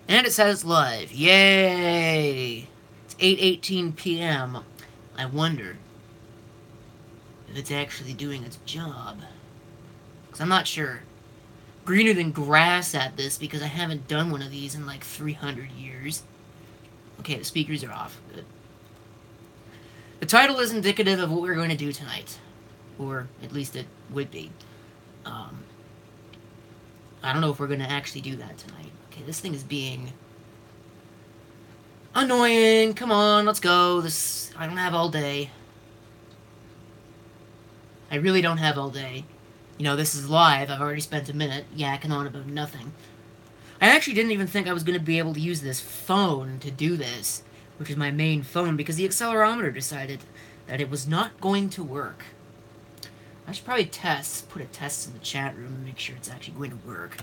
And it says live. Yay! It's 8:18 p.m. I wonder if it's actually doing its job. Because I'm not sure. Greener than grass at this because I haven't done one of these in like 300 years. Okay, the speakers are off. Good. The title is indicative of what we're going to do tonight. Or at least it would be. Um, I don't know if we're going to actually do that tonight. Okay, this thing is being annoying. Come on, let's go. I don't have all day. I really don't have all day. You know, this is live. I've already spent a minute yakking on about nothing. I actually didn't even think I was going to be able to use this phone to do this, which is my main phone, because the accelerometer decided that it was not going to work. I should probably put a test in the chat room and make sure it's actually going to work.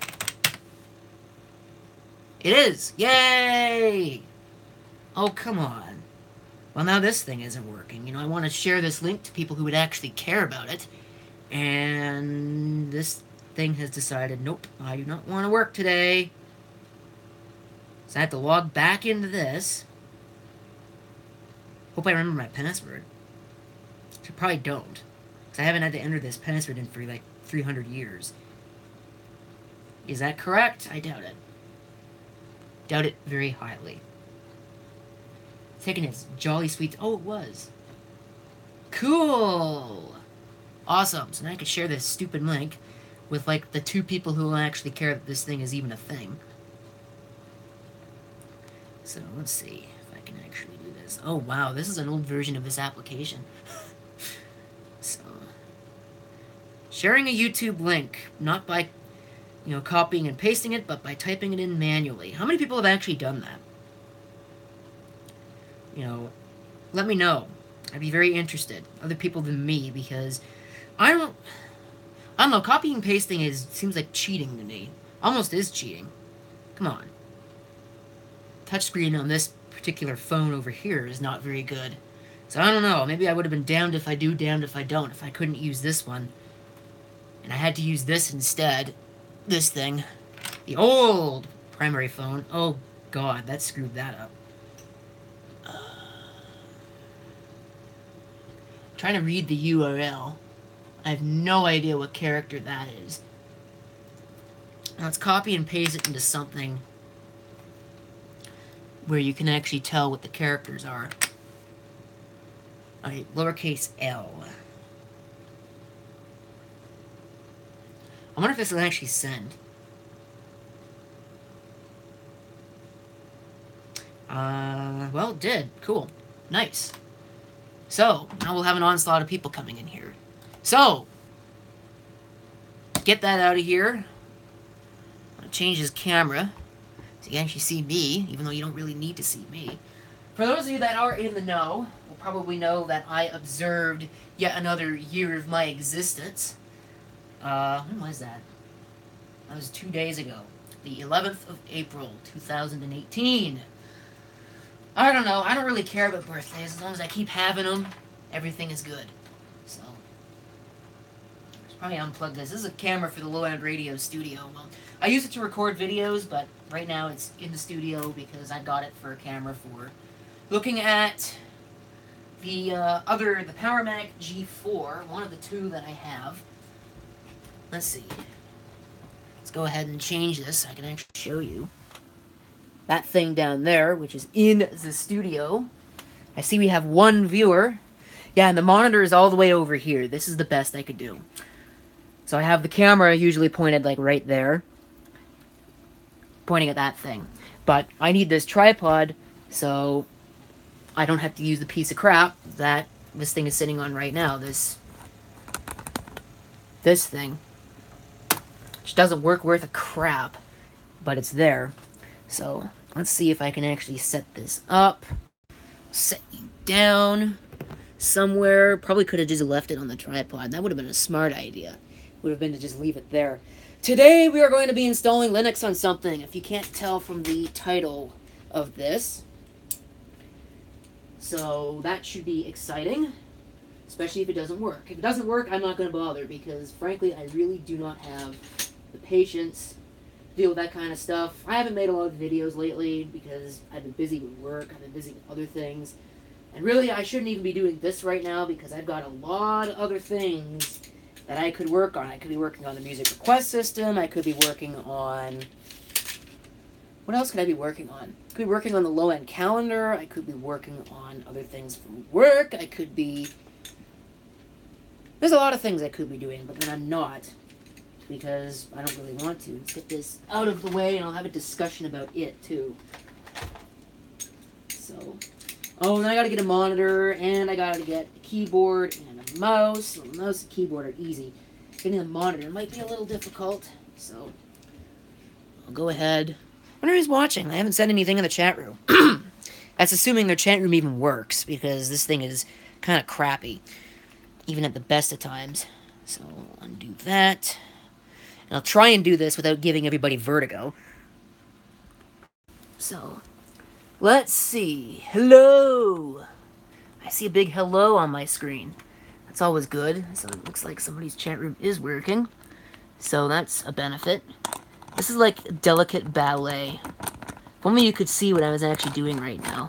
It is! Yay! Oh, come on. Well, now this thing isn't working. You know, I want to share this link to people who would actually care about it. And this thing has decided, nope, I do not want to work today. So I have to log back into this. Hope I remember my password. I probably don't. Because I haven't had to enter this password in for like 300 years. Is that correct? I doubt it. Doubt it very highly. Taking its jolly sweet... Oh, it was. Cool! Awesome. So now I can share this stupid link with, like, the 2 people who will actually care that this thing is even a thing. So, let's see if I can actually do this. Oh, wow. This is an old version of this application. So, sharing a YouTube link, not by, you know, copying and pasting it, but by typing it in manually. How many people have actually done that? You know, let me know. I'd be very interested. Other people than me, because I don't know, copying and pasting seems like cheating to me. Almost is cheating. Come on. Touchscreen on this particular phone over here is not very good. So I don't know, maybe I would have been damned if I do, damned if I don't, if I couldn't use this one. And I had to use this instead. This thing. The old primary phone. Oh god, that screwed that up. Trying to read the URL. I have no idea what character that is. Now let's copy and paste it into something where you can actually tell what the characters are. Alright, lowercase l. I wonder if this will actually send. Well, it did. Cool. Nice. So, now we'll have an onslaught of people coming in here. So, get that out of here. I'm going to change his camera so you can actually see me, even though you don't really need to see me. For those of you that are in the know, will probably know that I observed yet another year of my existence. When was that? That was 2 days ago. The 11th of April, 2018. I don't know. I don't really care about birthdays. As long as I keep having them, everything is good. So, let's probably unplug this. This is a camera for the Low End Radio studio. Well, I use it to record videos, but right now it's in the studio because I got it for a camera for looking at the PowerMac G4, one of the 2 that I have. Let's see. Let's go ahead and change this so I can actually show you. That thing down there, which is in the studio. I see we have 1 viewer. Yeah, and the monitor is all the way over here. This is the best I could do. So I have the camera usually pointed like right there. Pointing at that thing. But I need this tripod so I don't have to use the piece of crap that this thing is sitting on right now. This thing. Which doesn't work worth a crap. But it's there. So, let's see if I can actually set this up. Set you down somewhere. Probably could have just left it on the tripod. That would have been a smart idea. Would have been to just leave it there. Today we are going to be installing Linux on something, if you can't tell from the title of this. So, that should be exciting. Especially if it doesn't work. If it doesn't work, I'm not going to bother, because frankly, I really do not have the patience deal with that kind of stuff. I haven't made a lot of videos lately because I've been busy with work, I've been busy with other things. And really, I shouldn't even be doing this right now because I've got a lot of other things that I could work on. I could be working on the music request system, I could be working on... What else could I be working on? I could be working on the low-end calendar, I could be working on other things for work, I could be... There's a lot of things I could be doing, but then I'm not. Because I don't really want to. Let's get this out of the way and I'll have a discussion about it too. So, oh, and I gotta get a monitor and I gotta get a keyboard and a mouse. Well, the mouse and keyboard are easy. Getting a monitor might be a little difficult. So, I'll go ahead. I wonder who's watching. I haven't said anything in the chat room. That's assuming their chat room even works because this thing is kind of crappy. Even at the best of times. So, undo that. And I'll try and do this without giving everybody vertigo. So, let's see. Hello! I see a big hello on my screen. That's always good. So it looks like somebody's chat room is working. So that's a benefit. This is like delicate ballet. If only you could see what I was actually doing right now.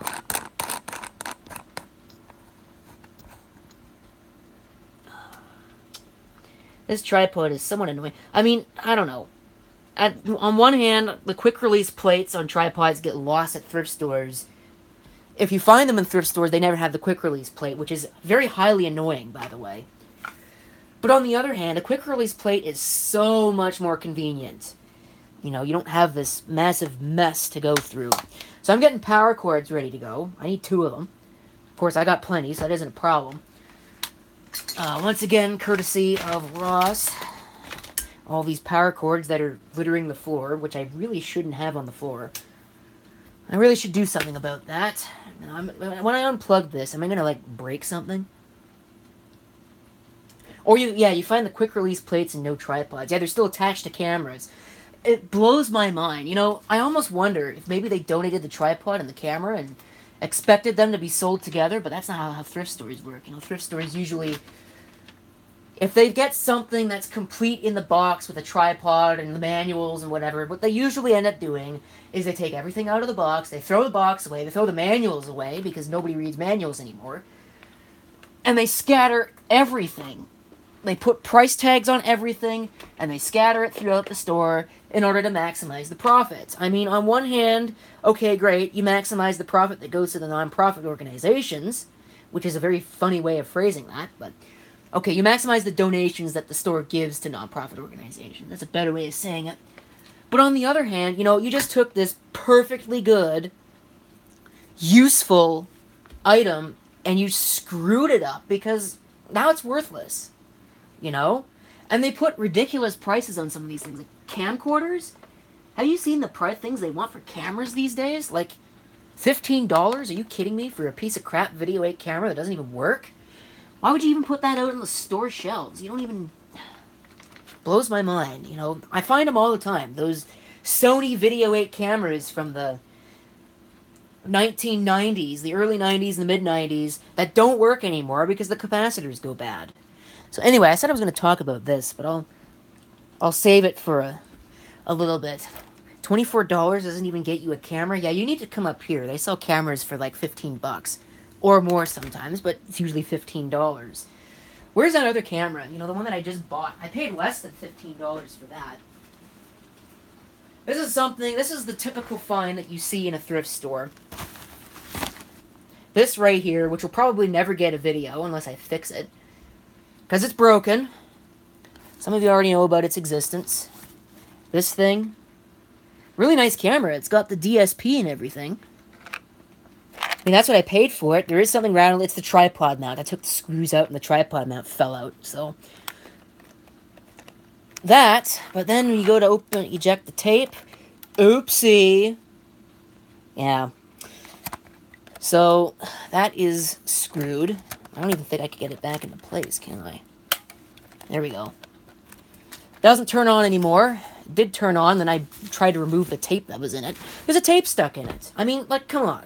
This tripod is somewhat annoying. I mean, I don't know. On one hand, the quick-release plates on tripods get lost at thrift stores. If you find them in thrift stores, they never have the quick-release plate, which is very highly annoying, by the way. But on the other hand, a quick-release plate is so much more convenient. You know, you don't have this massive mess to go through. So I'm getting power cords ready to go. I need 2 of them. Of course, I got plenty, so that isn't a problem. Once again, courtesy of Ross. All these power cords that are littering the floor, which I really shouldn't have on the floor. I really should do something about that. When I unplug this, am I gonna, like, break something? Or, you find the quick-release plates and no tripods. Yeah, they're still attached to cameras. It blows my mind. You know, I almost wonder if maybe they donated the tripod and the camera and expected them to be sold together, but that's not how thrift stores work. You know, thrift stores usually... If they get something that's complete in the box with a tripod and the manuals and whatever, what they usually end up doing is they take everything out of the box, they throw the box away, they throw the manuals away because nobody reads manuals anymore, and they scatter everything. They put price tags on everything, and they scatter it throughout the store in order to maximize the profits. I mean, on one hand, okay, great, you maximize the profit that goes to the non-profit organizations, which is a very funny way of phrasing that, but... Okay, you maximize the donations that the store gives to nonprofit organizations. That's a better way of saying it. But on the other hand, you know, you just took this perfectly good, useful item and you screwed it up because now it's worthless. You know? And they put ridiculous prices on some of these things. Like camcorders? Have you seen the price things they want for cameras these days? Like $15? Are you kidding me? For a piece of crap Video 8 camera that doesn't even work? Why would you even put that out on the store shelves? You don't even... Blows my mind, you know. I find them all the time. Those Sony Video 8 cameras from the 1990s, the early 90s, the mid-90s, that don't work anymore because the capacitors go bad. So anyway, I said I was going to talk about this, but I'll save it for a little bit. $24 doesn't even get you a camera? Yeah, you need to come up here. They sell cameras for like $15. Or more sometimes, but it's usually $15. Where's that other camera? You know, the one that I just bought. I paid less than $15 for that. This is the typical find that you see in a thrift store. This right here, which will probably never get a video unless I fix it. Because it's broken. Some of you already know about its existence. This thing. Really nice camera. It's got the DSP and everything. I mean, that's what I paid for it. There is something wrong. It's the tripod mount. I took the screws out and the tripod mount fell out. So, that. But then when you go to eject the tape. Oopsie. Yeah. So, that is screwed. I don't even think I could get it back into place, can I? There we go. Doesn't turn on anymore. It did turn on, then I tried to remove the tape that was in it. There's a tape stuck in it. I mean, like, come on.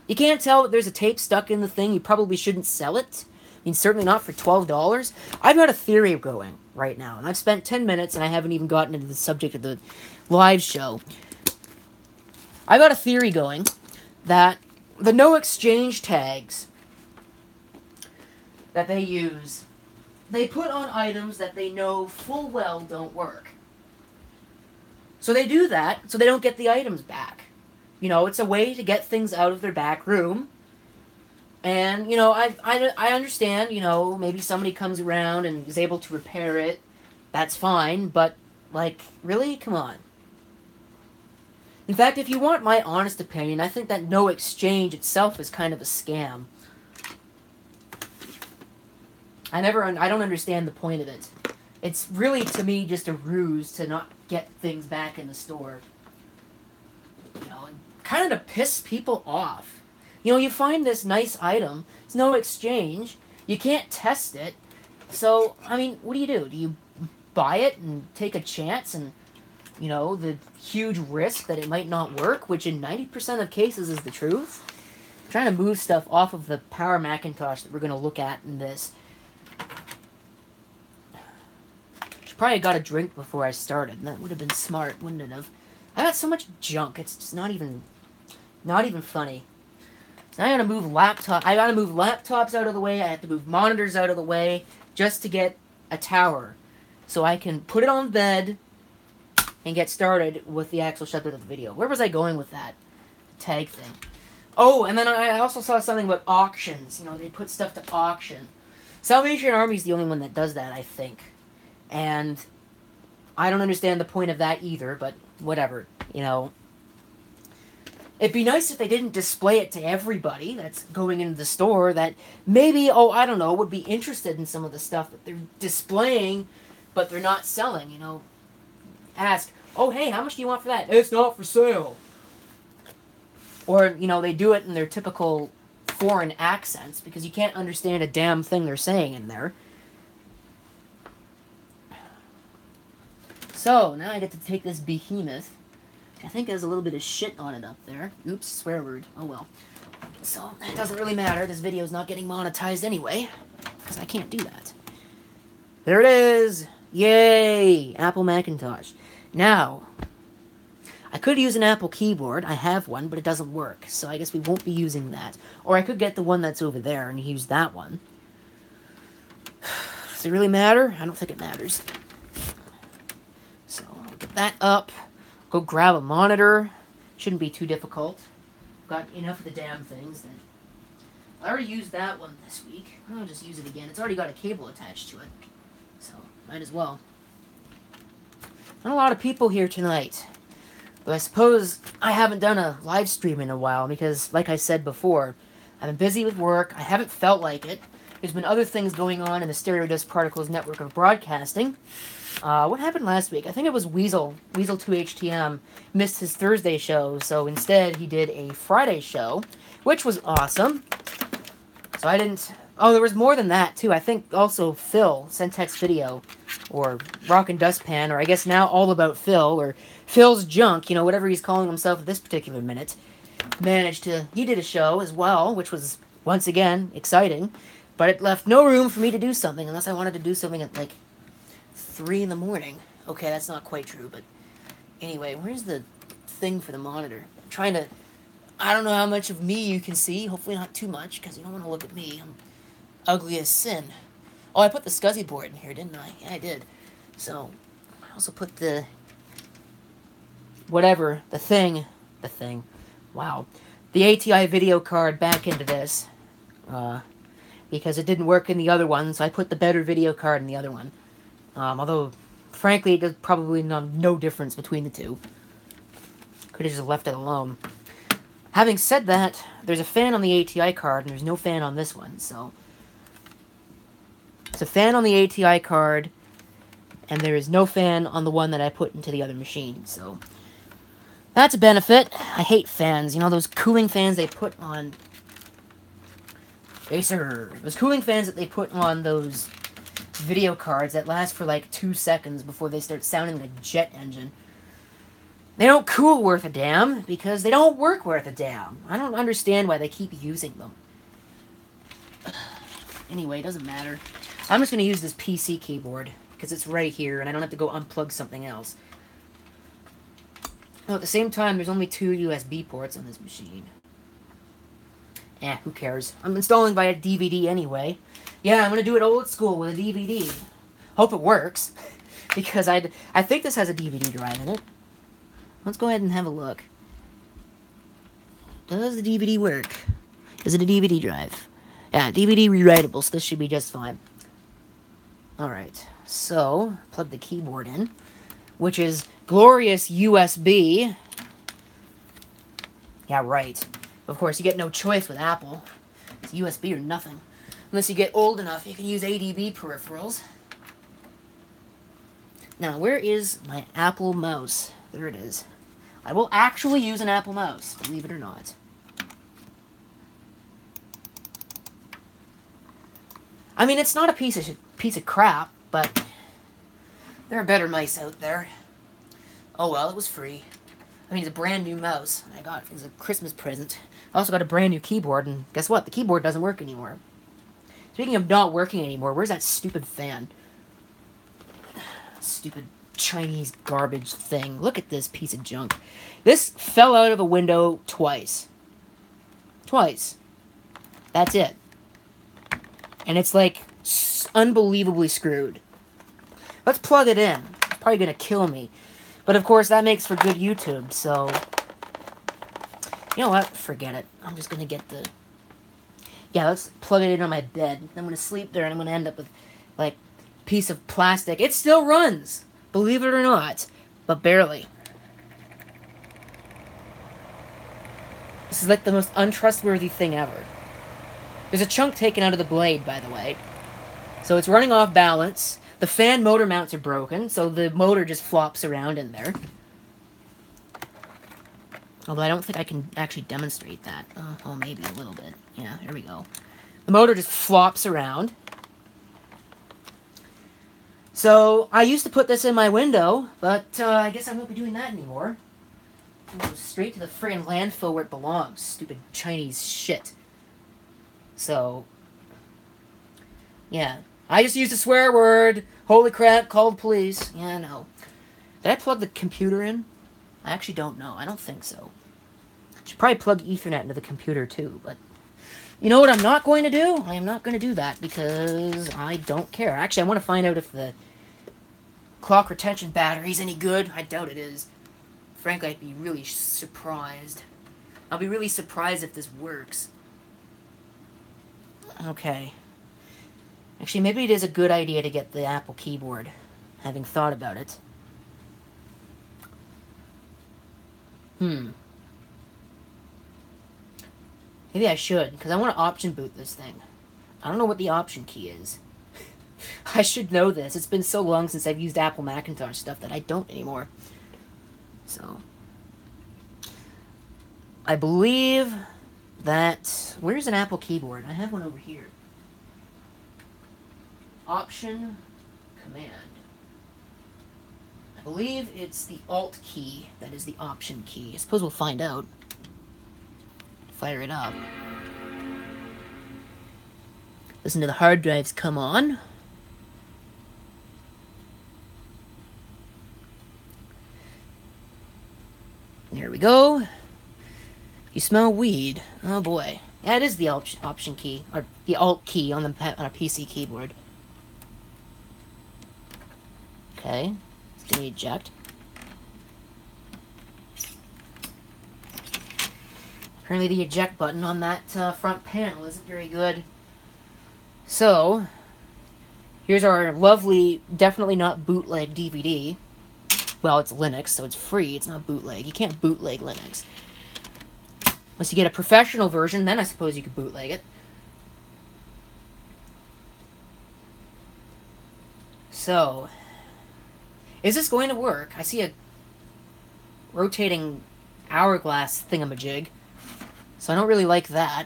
You can't tell that there's a tape stuck in the thing. You probably shouldn't sell it. I mean, certainly not for $12. I've got a theory going, right now. And I've spent 10 minutes and I haven't even gotten into the subject of the live show. I got a theory going that the no exchange tags that they use, they put on items that they know full well don't work. So they do that so they don't get the items back. You know, it's a way to get things out of their back room. And, you know, I understand, you know, maybe somebody comes around and is able to repair it. That's fine, but, like, really? Come on. In fact, if you want my honest opinion, I think that no exchange itself is kind of a scam. I don't understand the point of it. It's really, to me, just a ruse to not get things back in the store. You know, and kind of to piss people off. You know, you find this nice item, it's no exchange, you can't test it, so, I mean, what do? Do you buy it and take a chance and, you know, the huge risk that it might not work, which in 90% of cases is the truth? I'm trying to move stuff off of the Power Macintosh that we're going to look at in this. Should probably got a drink before I started, and that would have been smart, wouldn't it have? I got so much junk, it's just not even funny. So I gotta move laptops out of the way, I have to move monitors out of the way, just to get a tower. So I can put it on bed, and get started with the actual subject of the video. Where was I going with that tag thing? Oh, and then I also saw something about auctions. You know, they put stuff to auction. Salvation Army's the only one that does that, I think. And I don't understand the point of that either, but whatever, you know. It'd be nice if they didn't display it to everybody that's going into the store that maybe, I don't know, would be interested in some of the stuff that they're displaying, but they're not selling, you know. Ask, oh, hey, how much do you want for that? It's not for sale. Or, you know, they do it in their typical foreign accents because you can't understand a damn thing they're saying in there. So, now I get to take this behemoth. I think there's a little bit of shit on it up there. Oops, swear word. Oh well. So, it doesn't really matter. This video's not getting monetized anyway. Because I can't do that. There it is! Yay! Apple Macintosh. Now, I could use an Apple keyboard. I have one, but it doesn't work. So I guess we won't be using that. Or I could get the one that's over there and use that one. Does it really matter? I don't think it matters. So, I'll get that up. Go grab a monitor. Shouldn't be too difficult. Got enough of the damn things. Then I already used that one this week. I'll just use it again. It's already got a cable attached to it. So, might as well. Not a lot of people here tonight. But I suppose I haven't done a live stream in a while because, like I said before, I've been busy with work. I haven't felt like it. There's been other things going on in the Stereo Dust Particles network of broadcasting. What happened last week? I think it was Weasel2HTM missed his Thursday show, so instead he did a Friday show, which was awesome. So I didn't... Oh, there was more than that, too. I think also Phil, Centex Video, or Rock and Dustpan, or I guess now All About Phil, or Phil's Junk, you know, whatever he's calling himself at this particular minute, he did a show as well, which was, once again, exciting, but it left no room for me to do something, unless I wanted to do something at, like, 3 in the morning. Okay, that's not quite true, but anyway, where's the thing for the monitor? I'm trying to... I don't know how much of me you can see. Hopefully not too much, because you don't want to look at me. I'm ugly as sin. Oh, I put the SCSI board in here, didn't I? Yeah, I did. So, I also put the... whatever, the thing. Wow. The ATI video card back into this. Because it didn't work in the other one, so I put the better video card in the other one. Although, frankly, there's probably no difference between the two. Could have just left it alone. Having said that, there's a fan on the ATI card, and there's no fan on this one, so... It's a fan on the ATI card, and there is no fan on the one that I put into the other machine, so... That's a benefit. I hate fans. You know, those cooling fans they put on... Those cooling fans that they put on those video cards that last for like 2 seconds before they start sounding like a jet engine. They don't cool worth a damn because they don't work worth a damn. I don't understand why they keep using them. Anyway, it doesn't matter. I'm just going to use this PC keyboard. because it's right here, and I don't have to go unplug something else. Oh, at the same time, there's only 2 USB ports on this machine. Who cares? I'm installing via DVD anyway. Yeah, I'm gonna do it old school with a DVD. Hope it works, because I think this has a DVD drive in it. Let's go ahead and have a look. Does the DVD work? Is it a DVD drive? Yeah, DVD rewritable, so this should be just fine. Alright, so, plug the keyboard in, which is glorious USB. Yeah, right. Of course, you get no choice with Apple. It's USB or nothing. Unless you get old enough, you can use ADB peripherals. Now, where is my Apple mouse? There it is. I will actually use an Apple mouse, believe it or not. I mean, it's not a piece of crap, but there are better mice out there. Oh well, it was free. I mean, it's a brand new mouse. I got it as a Christmas present. I also got a brand new keyboard, and guess what? The keyboard doesn't work anymore. Speaking of not working anymore, where's that stupid fan? Stupid Chinese garbage thing. Look at this piece of junk. This fell out of a window twice. Twice. That's it. And it's like unbelievably screwed. Let's plug it in. It's probably gonna kill me. But of course that makes for good YouTube, so you know what? Forget it. I'm just gonna get the... Yeah, let's plug it in on my bed. I'm gonna sleep there and I'm gonna end up with like a piece of plastic. It still runs! Believe it or not. But barely. This is like the most untrustworthy thing ever. There's a chunk taken out of the blade, by the way. So it's running off balance. The fan motor mounts are broken, so the motor just flops around in there. Although I don't think I can actually demonstrate that. Oh, maybe a little bit. Yeah, there we go. The motor just flops around. So I used to put this in my window, but I guess I won't be doing that anymore. I'll go straight to the friggin' landfill where it belongs. Stupid Chinese shit. So, yeah. I just used a swear word. Holy crap, called police. Yeah, I know. Did I plug the computer in? I actually don't know. I don't think so. Should probably plug Ethernet into the computer too, but... You know what I'm not going to do? I am not going to do that because I don't care. Actually, I want to find out if the clock retention battery's any good. I doubt it is. Frankly, I'd be really surprised. I'll be really surprised if this works. Okay. Actually, maybe it is a good idea to get the Apple keyboard, having thought about it. Maybe I should, because I want to option boot this thing. I don't know what the option key is. I should know this. It's been so long since I've used Apple Macintosh stuff that I don't anymore. So, I believe that... Where's an Apple keyboard? I have one over here. Option, Command. I believe it's the Alt key that is the Option key. I suppose we'll find out. Fire it up. Listen to the hard drives come on. There we go. You smell weed. Oh boy. Yeah, it is the option key, or the Alt key on a PC keyboard. Okay. Let's give me eject. Apparently the eject button on that front panel isn't very good. So, here's our lovely, definitely not bootleg DVD. Well, it's Linux, so it's free. It's not bootleg. You can't bootleg Linux. Unless you get a professional version, then I suppose you could bootleg it. So, is this going to work? I see a rotating hourglass thingamajig. So I don't really like that.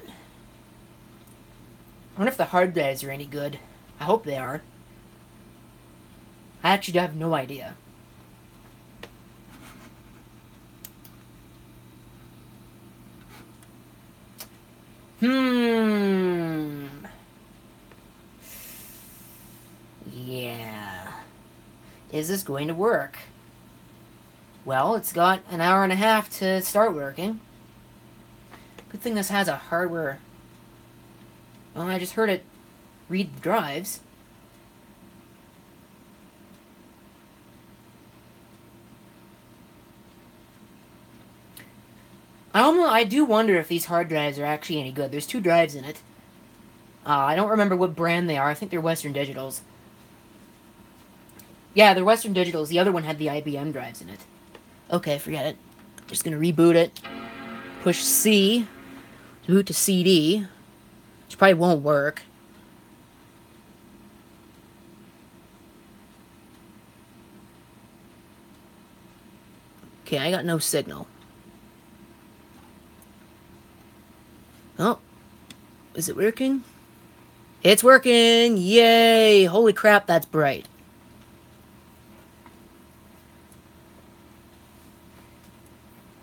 I wonder if the hard drives are any good. I hope they are. I actually have no idea. Yeah. Is this going to work? Well, it's got an hour and a half to start working. Good thing this has a hardware... Well, I just heard it read the drives. I do wonder if these hard drives are actually any good. There's 2 drives in it. I don't remember what brand they are. I think they're Western Digitals. Yeah, they're Western Digitals. The other one had the IBM drives in it. Okay, forget it. Just gonna reboot it. Push C to boot to CD, which probably won't work. Okay, I got no signal. Oh, is it working? It's working! Yay! Holy crap, that's bright.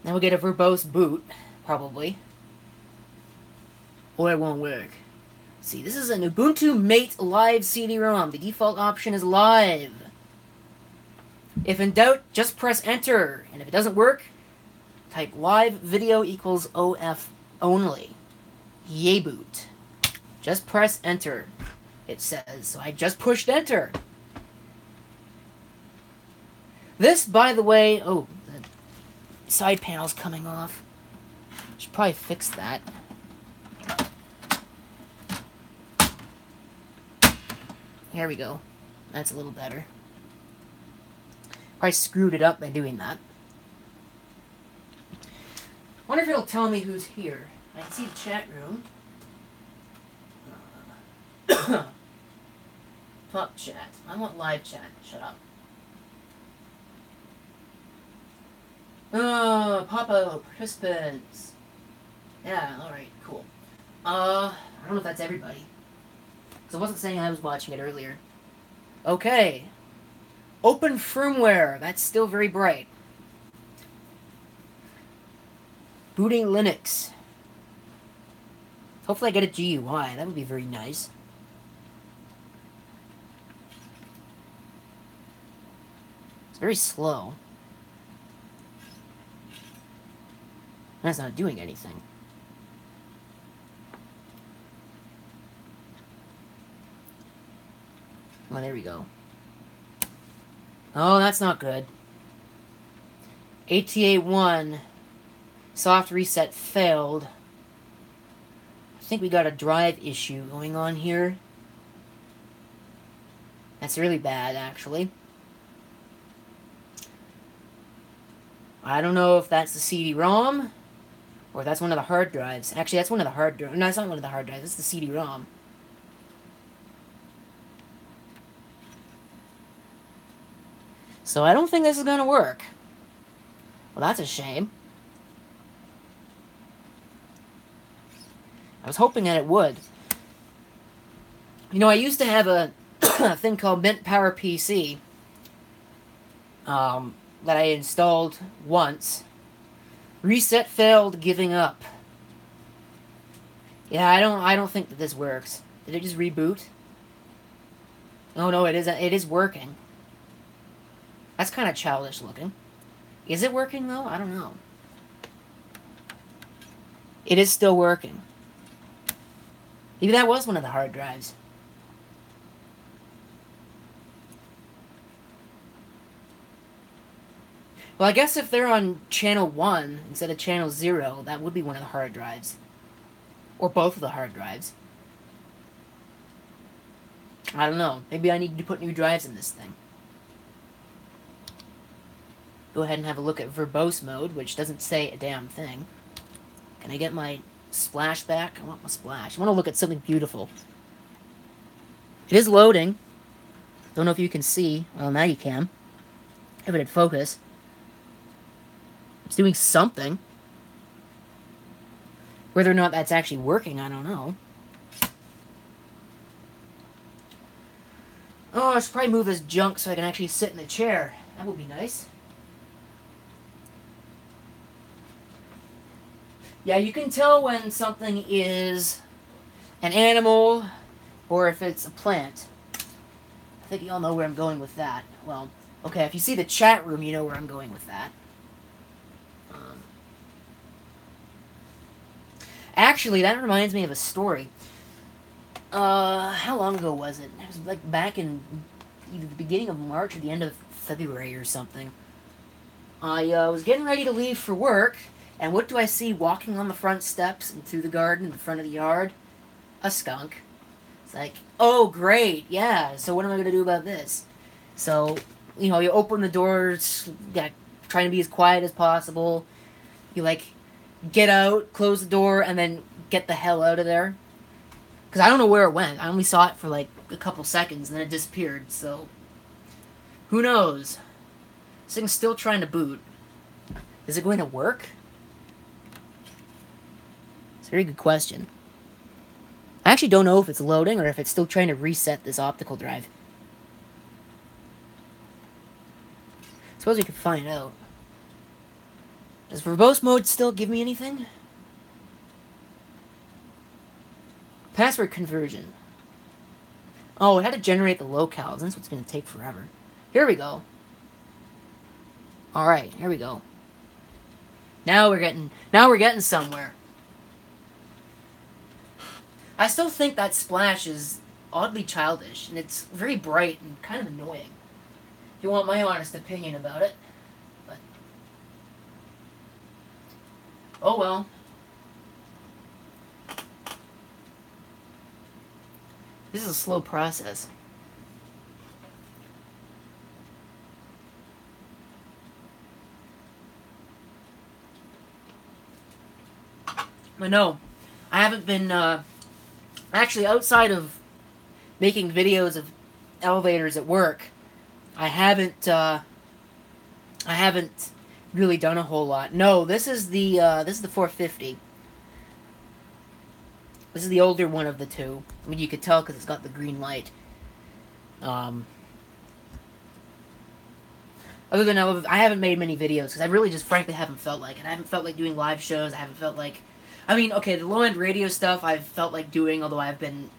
Now we'll get a verbose boot, probably. Or it won't work. See, this is an Ubuntu Mate Live CD-ROM. The default option is live. If in doubt, just press enter. And if it doesn't work, type live video equals OF only. Yay boot. Just press enter, it says. So I just pushed enter. This, by the way... Oh, the side panel's coming off. Should probably fix that. Here we go. That's a little better. Probably screwed it up by doing that. Wonder if it'll tell me who's here. I can see the chat room. Top chat. I want live chat. Shut up. Oh, Papa, participants. Yeah, alright, cool. I don't know if that's everybody. Because I wasn't saying I was watching it earlier. Okay. Open firmware. That's still very bright. Booting Linux. Hopefully I get a GUI. That would be very nice. It's very slow. That's not doing anything. Oh, there we go. Oh, that's not good. ATA1 soft reset failed. I think we got a drive issue going on here. That's really bad, actually. I don't know if that's the CD-ROM or if that's one of the hard drives. Actually, that's one of the hard drives. No, it's not one of the hard drives. It's the CD-ROM. So I don't think this is going to work. Well, that's a shame. I was hoping that it would. You know, I used to have a thing called Mint Power PC that I installed once. Reset failed, giving up. Yeah, I don't think that this works. Did it just reboot? Oh no, it is working. That's kind of childish looking. Is it working though? I don't know. It is still working. Maybe that was one of the hard drives. Well, I guess if they're on channel 1 instead of channel 0, that would be one of the hard drives. Or both of the hard drives. I don't know. Maybe I need to put new drives in this thing. Go ahead and have a look at verbose mode, which doesn't say a damn thing. Can I get my splash back? I want my splash. I want to look at something beautiful. It is loading. Don't know if you can see. Well, now you can. If it had focus. It's doing something. Whether or not that's actually working, I don't know. Oh, I should probably move this junk so I can actually sit in the chair. That would be nice. Yeah, you can tell when something is an animal or if it's a plant. I think you all know where I'm going with that. Well, Okay, if you see the chat room, you know where I'm going with that. Actually, that reminds me of a story. How long ago was it? It was like back in either the beginning of March or the end of February or something. I was getting ready to leave for work, and what do I see walking on the front steps and through the garden in the front of the yard? A skunk. It's like, oh, great, yeah, so what am I going to do about this? So, you open the doors, trying to be as quiet as possible. You, get out, close the door, and then get the hell out of there. Because I don't know where it went. I only saw it for, a couple seconds, and then it disappeared, so... Who knows? This thing's still trying to boot. Is it going to work? It's a very good question. I actually don't know if it's loading or if it's still trying to reset this optical drive. Suppose we could find out. Does verbose mode still give me anything? Password conversion. Oh, it had to generate the locales. That's what's going to take forever. Here we go. Alright, here we go. Now we're getting somewhere. I still think that splash is oddly childish, and it's very bright and kind of annoying. If you want my honest opinion about it. But oh well. This is a slow process. But no, I haven't been, actually, outside of making videos of elevators at work, I haven't really done a whole lot. No, this is the 450. This is the older one of the two. I mean, you could tell because it's got the green light. Other than that, I haven't made many videos because I really just frankly haven't felt like it. I haven't felt like doing live shows. I haven't felt like... I mean, okay, the low-end radio stuff I've felt like doing, although I've been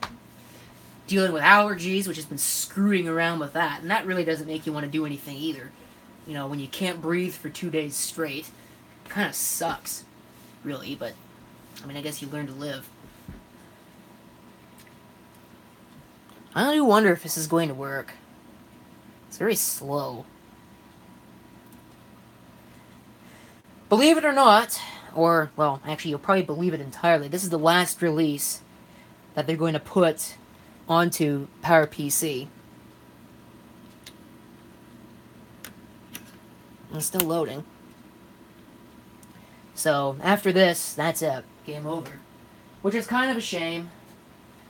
dealing with allergies, which has been screwing around with that. And that really doesn't make you want to do anything either. You know, when you can't breathe for 2 days straight. It kind of sucks, really, but... I mean, I guess you learn to live. I do wonder if this is going to work. It's very slow. Believe it or not, or, well, actually, you'll probably believe it entirely, this is the last release that they're going to put onto PowerPC. It's still loading. So, after this, that's it. Game over. Which is kind of a shame,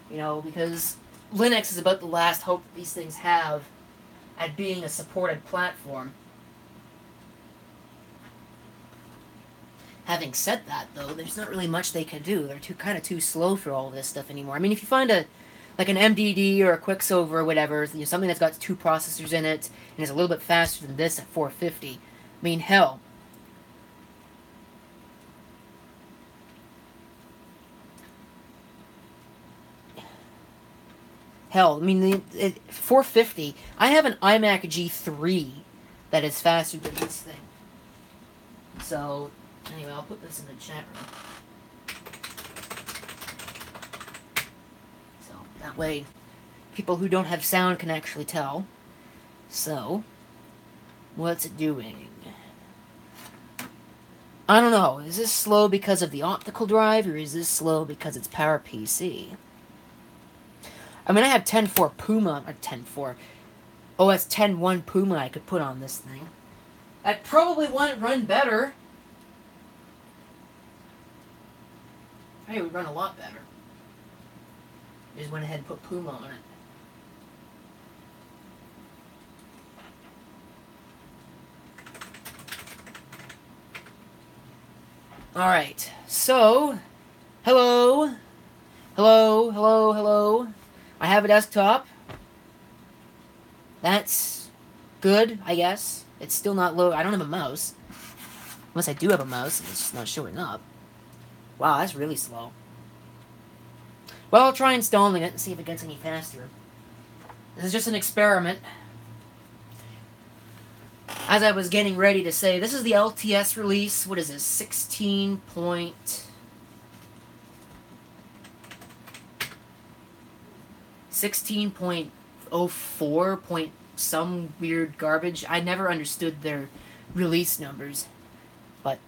you know, because Linux is about the last hope these things have at being a supported platform. Having said that, though, there's not really much they can do. They're kind of too slow for all of this stuff anymore. I mean, if you find an MDD or a Quicksilver or whatever, you know, something that's got 2 processors in it and is a little bit faster than this at 450, I mean, hell. Hell, I mean, 450, I have an iMac G3 that is faster than this thing. So, anyway, I'll put this in the chat room. So, that way, people who don't have sound can actually tell. So, what's it doing? I don't know, is this slow because of the optical drive, or is this slow because it's PowerPC? I mean, I have 10.4 Puma, or 10.4. Oh, that's 10.1 Puma I could put on this thing. I'd probably want it run better. It would run a lot better. I just went ahead and put Puma on it. Alright, so, hello, hello. I have a desktop. That's good, I guess. It's still not low. I don't have a mouse. Unless I do have a mouse, and it's just not showing up. Wow, that's really slow. Well, I'll try installing it and see if it gets any faster. This is just an experiment. as I was getting ready to say, this is the LTS release. What is this? 16 point... 16.04 point some weird garbage. I never understood their release numbers. But,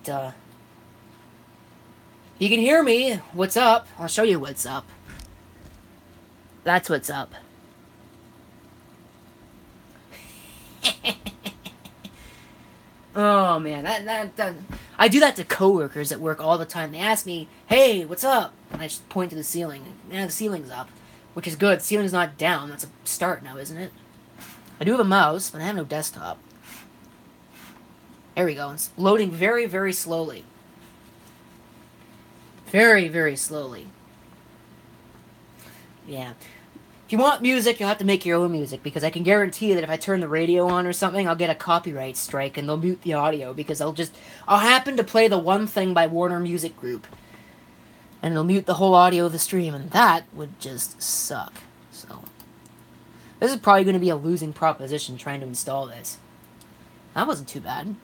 you can hear me. What's up? I'll show you what's up. That's what's up. Oh, man. That I do that to coworkers at work all the time. They ask me, hey, what's up? And I just point to the ceiling. Yeah, the ceiling's up. Which is good. The ceiling's not down. That's a start now, isn't it? I do have a mouse, but I have no desktop. There we go. It's loading very, very slowly. Very, very slowly. Yeah. If you want music, you'll have to make your own music, because I can guarantee that if I turn the radio on or something, I'll get a copyright strike and they'll mute the audio, because I'll happen to play the one thing by Warner Music Group. And it'll mute the whole audio of the stream, and that would just suck. So, this is probably going to be a losing proposition trying to install this. That wasn't too bad.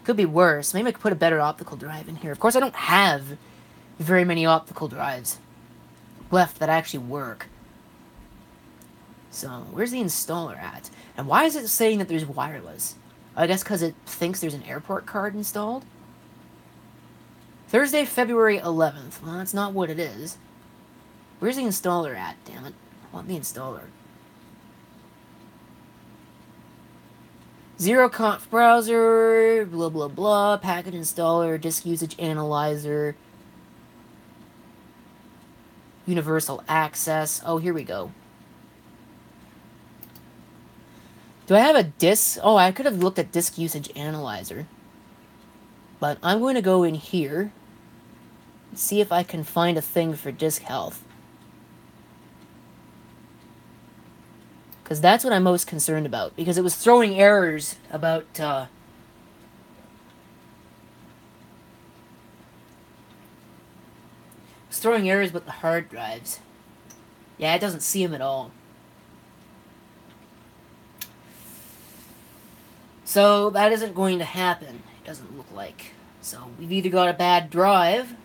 Could be worse. Maybe I could put a better optical drive in here. Of course, I don't have very many optical drives left that actually work. So, where's the installer at? And why is it saying that there's wireless? I guess because it thinks there's an airport card installed? Thursday, February 11th. Well, that's not what it is. Where's the installer at, damn it? I want the installer. ZeroConf browser, blah blah blah, package installer, disk usage analyzer, universal access. Oh, here we go. Do I have a disk? Oh, I could have looked at disk usage analyzer. But I'm going to go in here and see if I can find a thing for disk health. Because that's what I'm most concerned about. Because it was throwing errors about... It's throwing errors with the hard drives. Yeah, it doesn't see them at all. So, that isn't going to happen. It doesn't look like. So, we've either got a bad drive,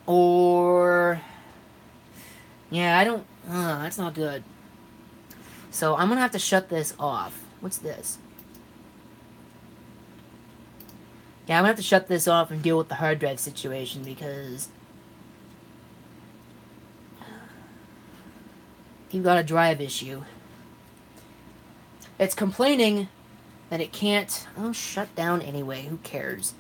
or... Yeah, I don't... that's not good. So, I'm gonna have to shut this off. What's this? Yeah, I'm gonna have to shut this off and deal with the hard drive situation, because... you've got a drive issue. It's complaining that it can't... Oh, shut down anyway. Who cares?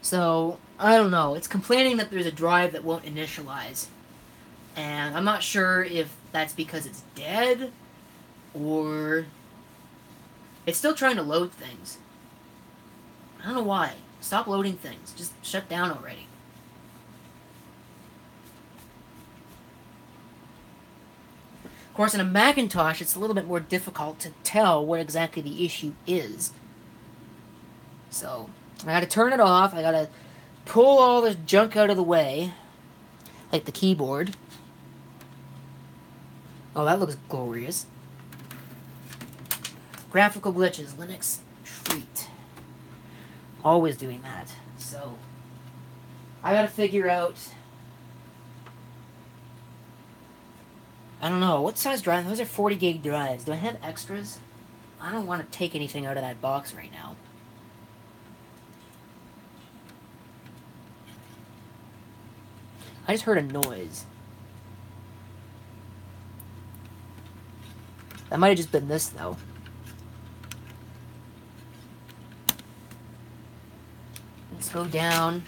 So, I don't know. It's complaining that there's a drive that won't initialize. And I'm not sure if that's because it's dead, or... It's still trying to load things. I don't know why. Stop loading things. Just shut down already. Of course, in a Macintosh, it's a little bit more difficult to tell what exactly the issue is. So, I gotta turn it off. I gotta pull all this junk out of the way. Like the keyboard. Oh, that looks glorious. Graphical glitches. Linux treat. Always doing that. So, I gotta figure out... I don't know. What size drive? Those are 40 gig drives. Do I have extras? I don't want to take anything out of that box right now. I just heard a noise. That might have just been this, though. Let's go down.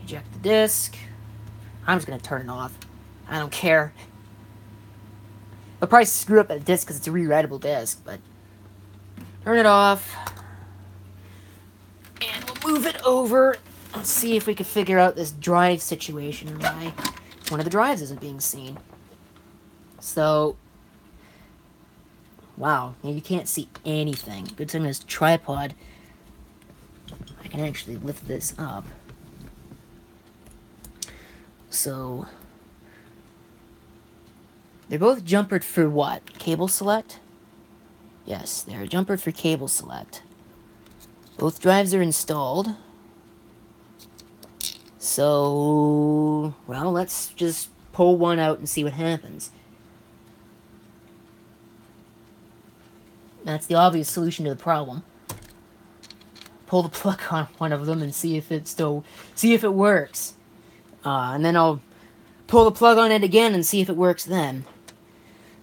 Eject the disk. I'm just going to turn it off. I don't care. I'll probably screw up that disk because it's a rewritable disk, but... Turn it off. And we'll move it over. Let's see if we can figure out this drive situation and why one of the drives isn't being seen. So... Wow, you can't see anything. Good thing this tripod I can actually lift this up. So, they're both jumpered for what? Cable select? Yes, they're jumpered for cable select. Both drives are installed. So, well, let's just pull one out and see what happens. That's the obvious solution to the problem. Pull the plug on one of them and see if it works. And then I'll pull the plug on it again and see if it works then.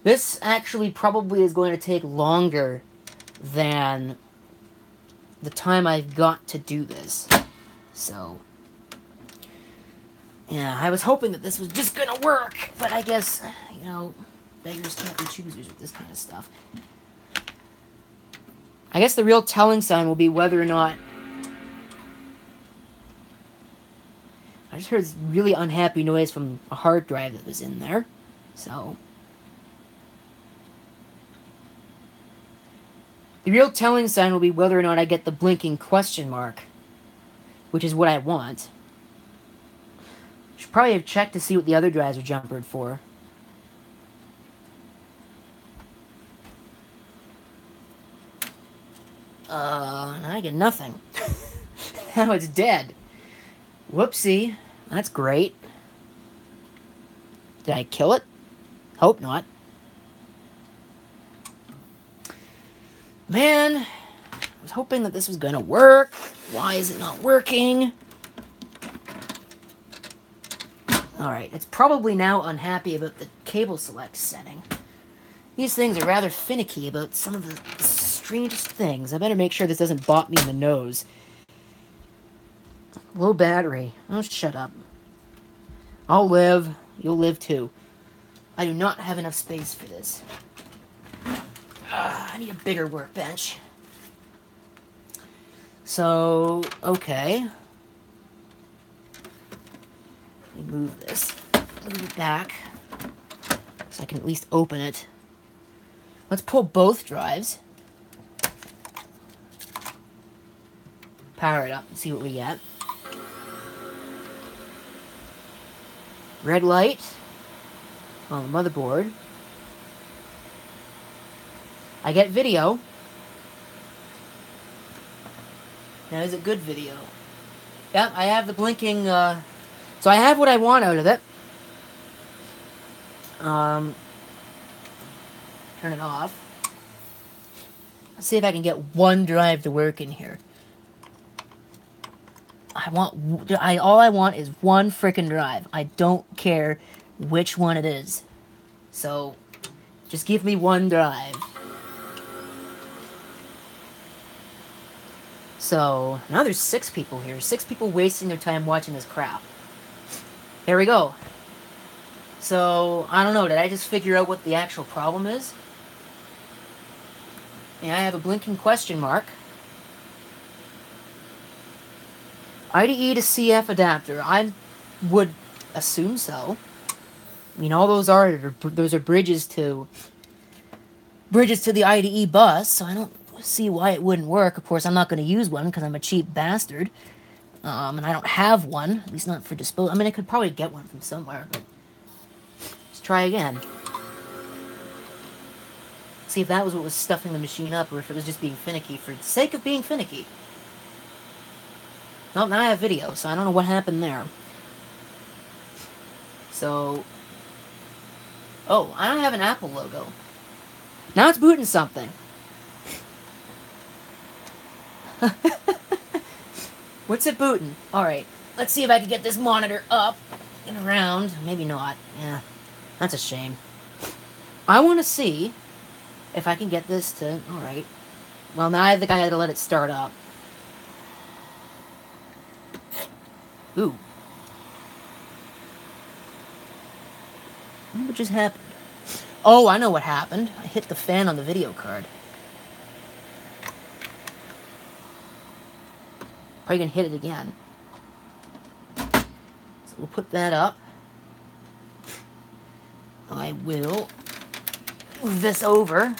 This actually probably is going to take longer than the time I've got to do this. So, yeah, I was hoping that this was just gonna work, but I guess, you know, beggars can't be choosers with this kind of stuff. I guess the real telling sign will be whether or not... I just heard this really unhappy noise from a hard drive that was in there. So... the real telling sign will be whether or not I get the blinking question mark. Which is what I want. Should probably have checked to see what the other drives are jumpered for. I get nothing. Now it's dead. Whoopsie. That's great. Did I kill it? Hope not. Man, I was hoping that this was gonna work. Why is it not working? Alright, it's probably now unhappy about the cable select setting. These things are rather finicky about some of the strangest things. I better make sure this doesn't bop me in the nose. Low battery. Oh, shut up. I'll live. You'll live too. I do not have enough space for this. I need a bigger workbench. So, okay. Let me move this. Move it back. So I can at least open it. Let's pull both drives. Power it up and see what we get. Red light on the motherboard. I get video. Now, is it good video? Yep, I have the blinking, so I have what I want out of it. Turn it off. Let's see if I can get one drive to work in here. All I want is one frickin' drive. I don't care which one it is. So, just give me one drive. So, now there's 6 people here. 6 people wasting their time watching this crap. There we go. So, I don't know, did I just figure out what the actual problem is? Yeah, I have a blinking question mark. IDE to CF adapter. I would assume so. I mean, all those are bridges to the IDE bus, so I don't see why it wouldn't work. Of course, I'm not going to use one because I'm a cheap bastard. And I don't have one, at least not for disposal. I mean, I could probably get one from somewhere, but let's try again. See if that was what was stuffing the machine up, or if it was just being finicky for the sake of being finicky. Well, now I have video, so I don't know what happened there. So... oh, I don't have an Apple logo. Now it's booting something. What's it booting? Alright, let's see if I can get this monitor up and around. Maybe not. Yeah, that's a shame. I want to see if I can get this to... alright. Well, now I think I had to let it start up. Ooh. What just happened? Oh, I know what happened. I hit the fan on the video card. Probably gonna hit it again. So we'll put that up. I will move this over.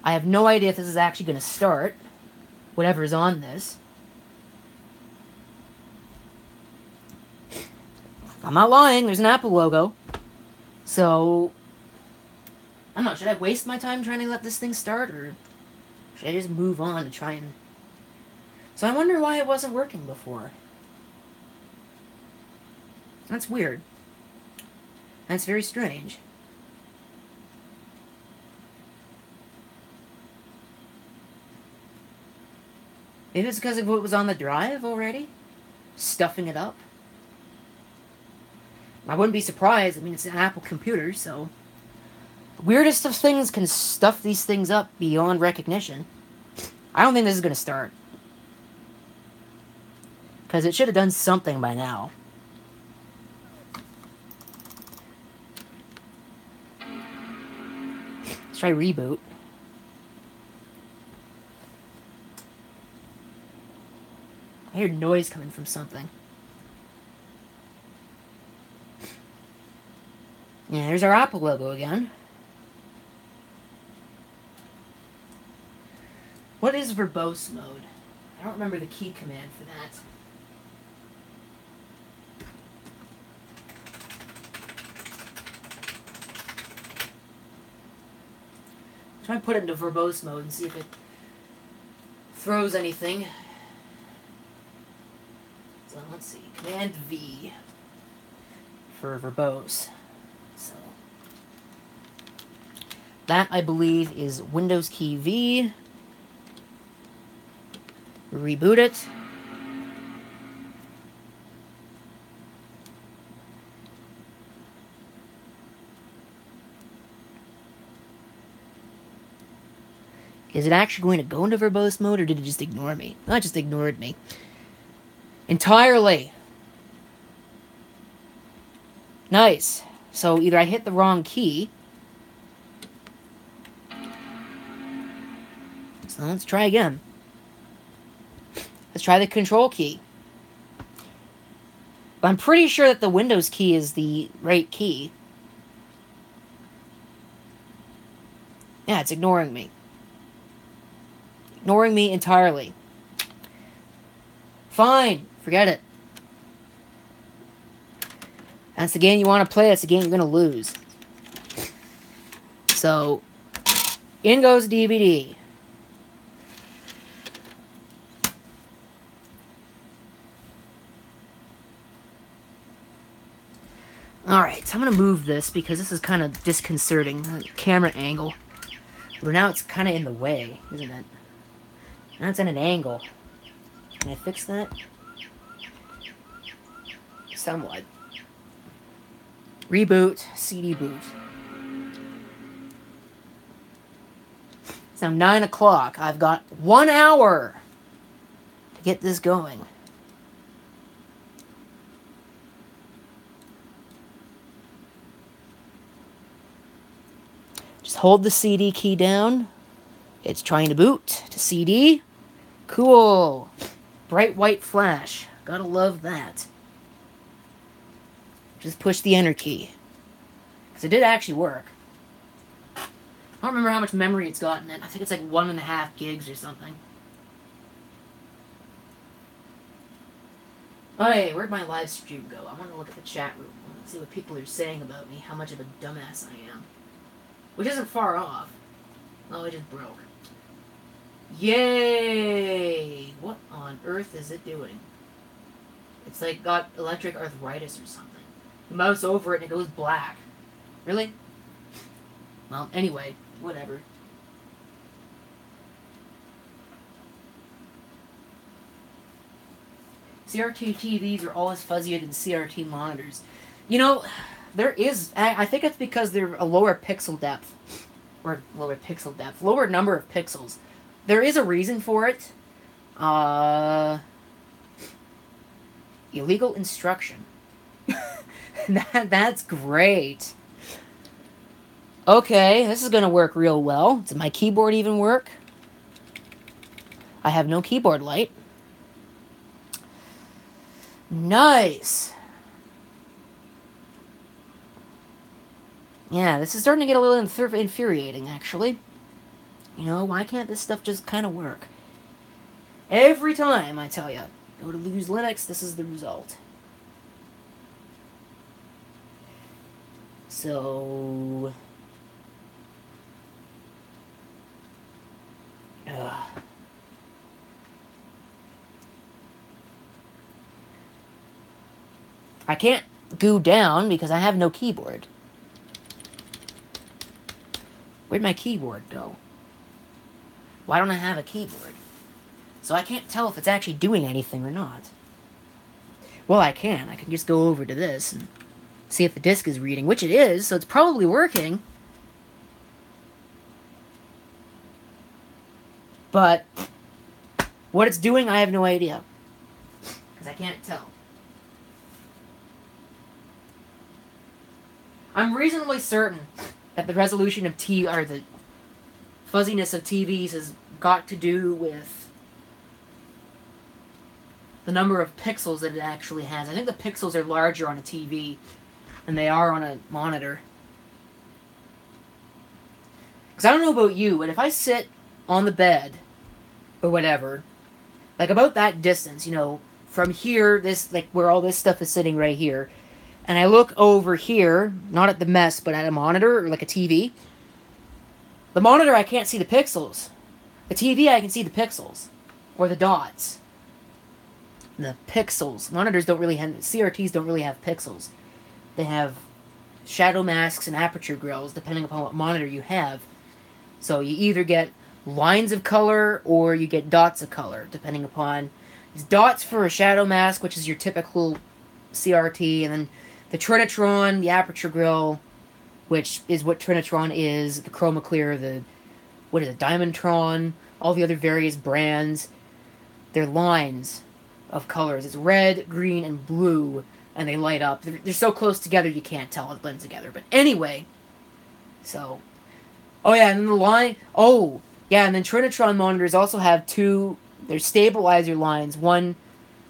I have no idea if this is actually gonna start. Whatever's on this. I'm not lying, there's an Apple logo. So, I don't know, should I waste my time trying to let this thing start, or should I just move on and try and... So I wonder why it wasn't working before. That's weird. That's very strange. Maybe it's because of what was on the drive already? Stuffing it up? I wouldn't be surprised. I mean, it's an Apple computer, so... The weirdest of things can stuff these things up beyond recognition. I don't think this is going to start. Because it should have done something by now. Let's try reboot. I hear noise coming from something. Yeah, there's our Apple logo again. What is verbose mode? I don't remember the key command for that. Try and put it into verbose mode and see if it throws anything. So let's see, Command V for verbose. So that, I believe, is Windows key V. Reboot it. Is it actually going to go into verbose mode, or did it just ignore me? No, it just ignored me. Entirely. Nice. So either I hit the wrong key. So let's try again. Let's try the control key. But I'm pretty sure that the Windows key is the right key. Yeah, it's ignoring me. Ignoring me entirely. Fine. Forget it. That's the game you want to play. That's the game you're going to lose. So, in goes DVD. Alright, so I'm going to move this because this is kind of disconcerting. The camera angle. But now it's kind of in the way, isn't it? Now it's at an angle. Can I fix that? Somewhat. Reboot, CD boot. It's now 9 o'clock. I've got 1 hour to get this going. Just hold the CD key down. It's trying to boot to CD. Cool. Bright white flash. Gotta love that. Just push the enter key. Because it did actually work. I don't remember how much memory it's got in it. I think it's like 1.5 gigs or something. Oh, hey, where'd my live stream go? I want to look at the chat room. I want to see what people are saying about me, how much of a dumbass I am. Which isn't far off. Oh, it just broke. Yay! What on earth is it doing? It's like got electric arthritis or something. You mouse over it and it goes black. Really? Well, anyway, whatever. CRT TVs are always fuzzier than CRT monitors. You know, there is... I think it's because they're a lower pixel depth. Or lower pixel depth. Lower number of pixels. There is a reason for it. Illegal instruction. That's great. Okay, this is going to work real well. Does my keyboard even work? I have no keyboard light. Nice. Yeah, this is starting to get a little infuriating, actually. You know, why can't this stuff just kind of work? Every time, I tell you. Go to lose Linux, this is the result. So... I can't go down because I have no keyboard. Where'd my keyboard go? Why don't I have a keyboard? So I can't tell if it's actually doing anything or not. Well, I can. I can just go over to this and see if the disk is reading, which it is, so it's probably working. But what it's doing, I have no idea. Because I can't tell. I'm reasonably certain that the resolution of or the fuzziness of TVs has got to do with the number of pixels that it actually has. I think the pixels are larger on a TV than they are on a monitor. Because I don't know about you, but if I sit on the bed or whatever, like about that distance, you know, from here, this, like where all this stuff is sitting right here, and I look over here, not at the mess, but at a monitor or like a TV, the monitor I can't see the pixels. The TV I can see the pixels. Or the dots. The pixels. Monitors don't really have... CRTs don't really have pixels. They have shadow masks and aperture grills, depending upon what monitor you have. So you either get lines of color or you get dots of color, depending upon... It's dots for a shadow mask, which is your typical CRT, and then the Trinitron, the aperture grill, which is what Trinitron is, the Chroma Clear, the... What is it? Diamondtron, all the other various brands. They're lines of colors. It's red, green, and blue, and they light up. They're so close together you can't tell. It blends together. But anyway, so... Oh, yeah, and then the line... Oh, yeah, and then Trinitron monitors also have two... They're stabilizer lines. One,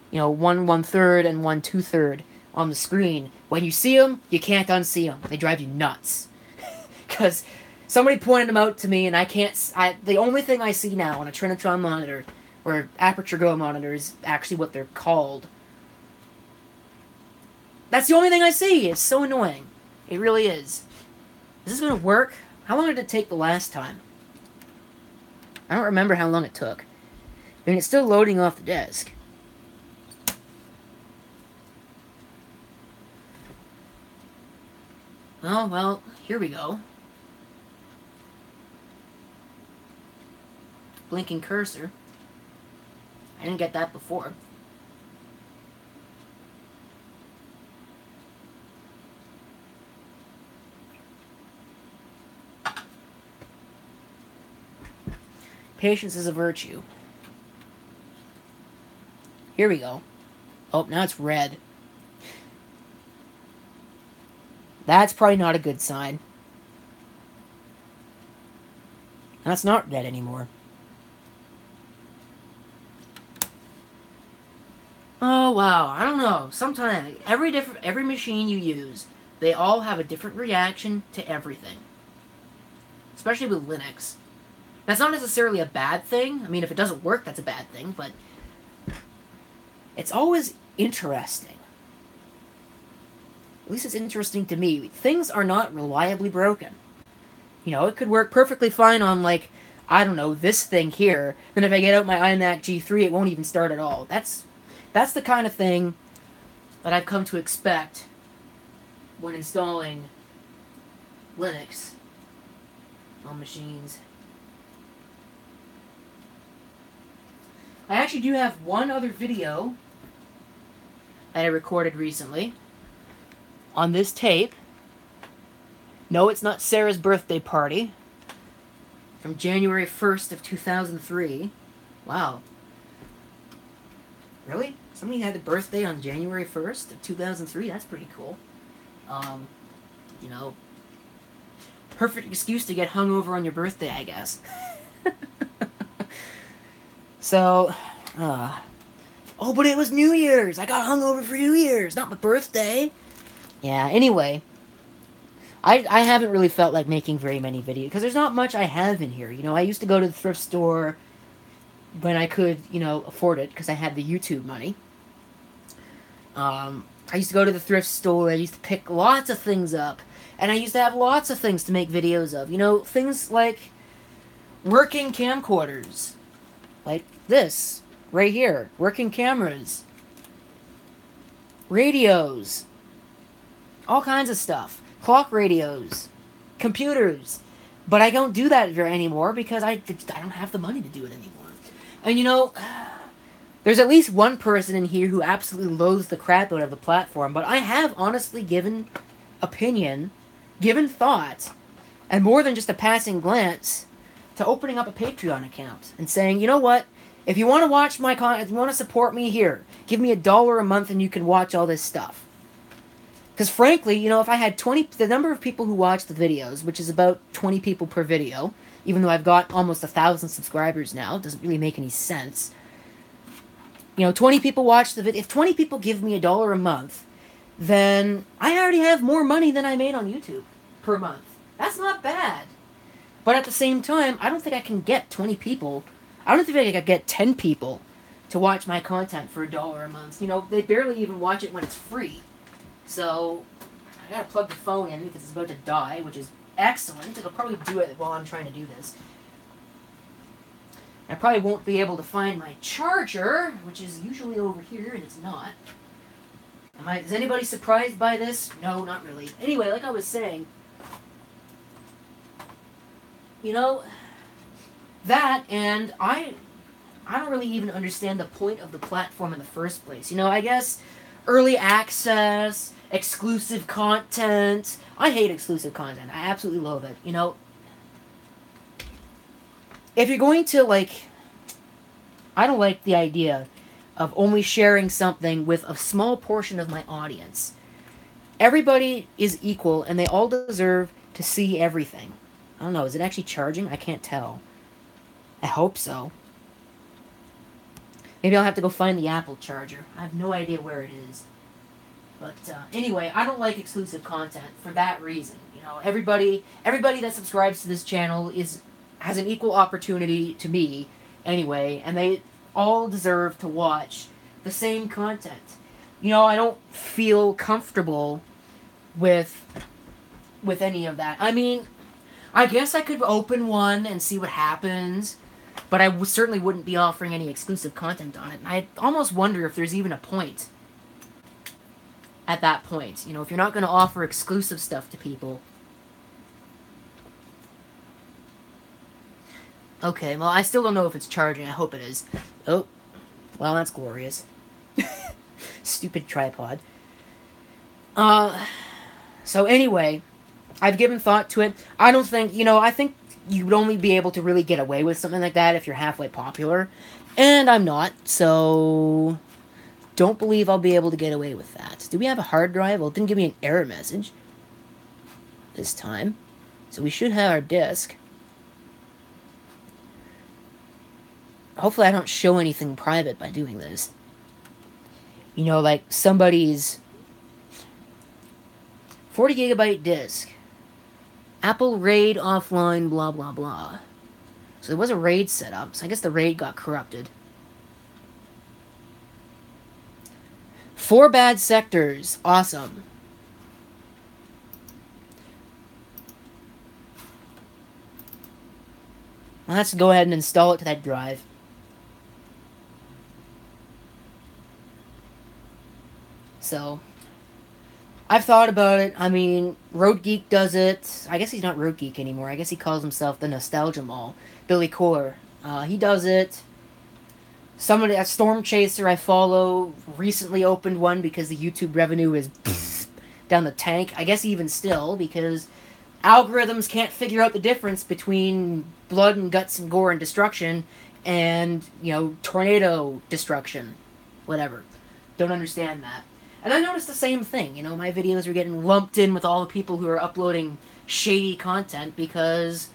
you know, one 1/3 and one 2/3 on the screen. When you see them, you can't unsee them. They drive you nuts. Because somebody pointed them out to me, and I can't... the only thing I see now on a Trinitron monitor, or aperture grill monitor, is actually what they're called. That's the only thing I see. It's so annoying. It really is. Is this going to work? How long did it take the last time? I don't remember how long it took. I mean, it's still loading off the disk. Oh, well, here we go. Blinking cursor. I didn't get that before. Patience is a virtue. Here we go. Oh, now it's red. That's probably not a good sign. That's not red anymore. Oh, wow. I don't know. Sometimes, every machine you use, they all have a different reaction to everything. Especially with Linux. That's not necessarily a bad thing. I mean, if it doesn't work, that's a bad thing, but it's always interesting. At least it's interesting to me. Things are not reliably broken. You know, it could work perfectly fine on, like, I don't know, this thing here. Then if I get out my iMac G3, it won't even start at all. That's the kind of thing that I've come to expect when installing Linux on machines. I actually do have one other video that I recorded recently on this tape. No, it's not Sarah's birthday party. From January 1st of 2003. Wow. Really? Somebody had a birthday on January 1st of 2003? That's pretty cool. You know, perfect excuse to get hungover on your birthday, I guess. So, oh, but it was New Year's. I got hungover for New Year's, not my birthday. Yeah, anyway. I haven't really felt like making very many videos, because there's not much I have in here. You know, I used to go to the thrift store when I could, you know, afford it, because I had the YouTube money. I used to go to the thrift store, I used to pick lots of things up, And I used to have lots of things to make videos of. You know, things like working camcorders. Like this, right here. Working cameras. Radios. All kinds of stuff. Clock radios. Computers. But I don't do that anymore because I don't have the money to do it anymore. And you know, there's at least one person in here who absolutely loathes the crap out of the platform, but I have honestly given opinion, given thought, and more than just a passing glance, to opening up a Patreon account and saying, you know what, if you want to watch my content, if you want to support me here, give me $1 a month and you can watch all this stuff. Because frankly, you know, if I had the number of people who watch the videos, which is about 20 people per video, even though I've got almost 1,000 subscribers now, it doesn't really make any sense. You know, 20 people watch the video. If 20 people give me $1 a month, then I already have more money than I made on YouTube per month. That's not bad. But at the same time, I don't think I can get 20 people. I don't think I can get 10 people to watch my content for $1 a month. You know, they barely even watch it when it's free. So, I gotta plug the phone in because it's about to die, which is excellent. It'll probably do it while I'm trying to do this. I probably won't be able to find my charger, which is usually over here, and it's not. Is anybody surprised by this? No, not really. Anyway, like I was saying, you know, that, and I don't really even understand the point of the platform in the first place. You know, I guess early access, exclusive content. I hate exclusive content. I absolutely loathe it. You know, if you're going to, like, I don't like the idea of only sharing something with a small portion of my audience. Everybody is equal, and they all deserve to see everything. I don't know, is it actually charging? I can't tell. I hope so. Maybe I'll have to go find the Apple charger. I have no idea where it is. But anyway, I don't like exclusive content for that reason. You know, everybody that subscribes to this channel has an equal opportunity to me anyway, and they all deserve to watch the same content. You know, I don't feel comfortable with any of that. I mean, I guess I could open one and see what happens, but I certainly wouldn't be offering any exclusive content on it. And I almost wonder if there's even a point at that point. You know, if you're not going to offer exclusive stuff to people. Okay, well, I still don't know if it's charging. I hope it is. Oh, well, that's glorious. Stupid tripod. So anyway, I've given thought to it. I don't think, you know, I think you'd only be able to really get away with something like that if you're halfway popular. And I'm not, so don't believe I'll be able to get away with that. Do we have a hard drive? Well, it didn't give me an error message this time. So we should have our disk. Hopefully I don't show anything private by doing this. You know, like somebody's 40 gigabyte disk. Apple RAID offline, blah, blah, blah. So there was a RAID set up, so I guess the RAID got corrupted. 4 bad sectors. Awesome. Let's go ahead and install it to that drive. So, I've thought about it. I mean, Road Geek does it. I guess he's not Road Geek anymore. I guess he calls himself the Nostalgia Mall. Billy Core. He does it. Somebody, a Storm Chaser I follow, recently opened one because the YouTube revenue is down the tank. I guess even still, because algorithms can't figure out the difference between blood and guts and gore and destruction and, you know, tornado destruction. Whatever. Don't understand that. And I noticed the same thing. You know, my videos are getting lumped in with all the people who are uploading shady content because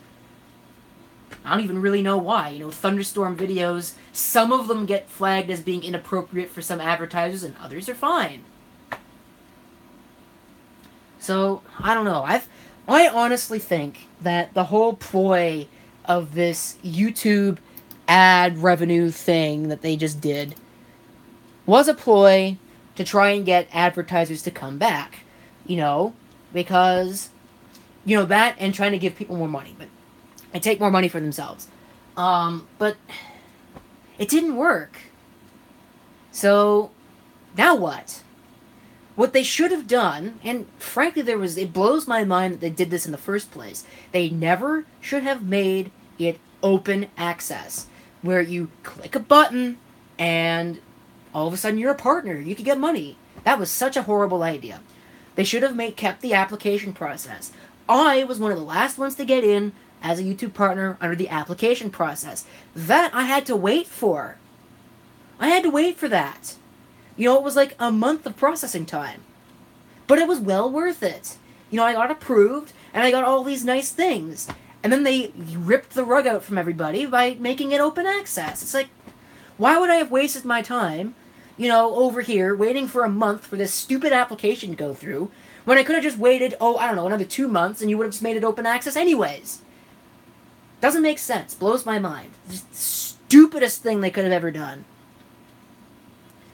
I don't even really know why. You know, thunderstorm videos, some of them get flagged as being inappropriate for some advertisers and others are fine. So, I don't know. I honestly think that the whole ploy of this YouTube ad revenue thing that they just did was a ploy to try and get advertisers to come back. You know, because that and trying to give people more money, but and take more money for themselves. But it didn't work. So now what? What they should have done, and frankly, it blows my mind that they did this in the first place. They never should have made it open access, where you click a button and all of a sudden you're a partner. You could get money. That was such a horrible idea. They should have kept the application process. I was one of the last ones to get in as a YouTube partner under the application process. That I had to wait for. I had to wait for that. It was like a month of processing time. But it was well worth it. I got approved, and I got all these nice things. And then they ripped the rug out from everybody by making it open access. It's like, why would I have wasted my time, over here, waiting for a month for this stupid application to go through, when I could have just waited, another 2 months, and you would have just made it open access anyways? Doesn't make sense. Blows my mind. Just the stupidest thing they could have ever done.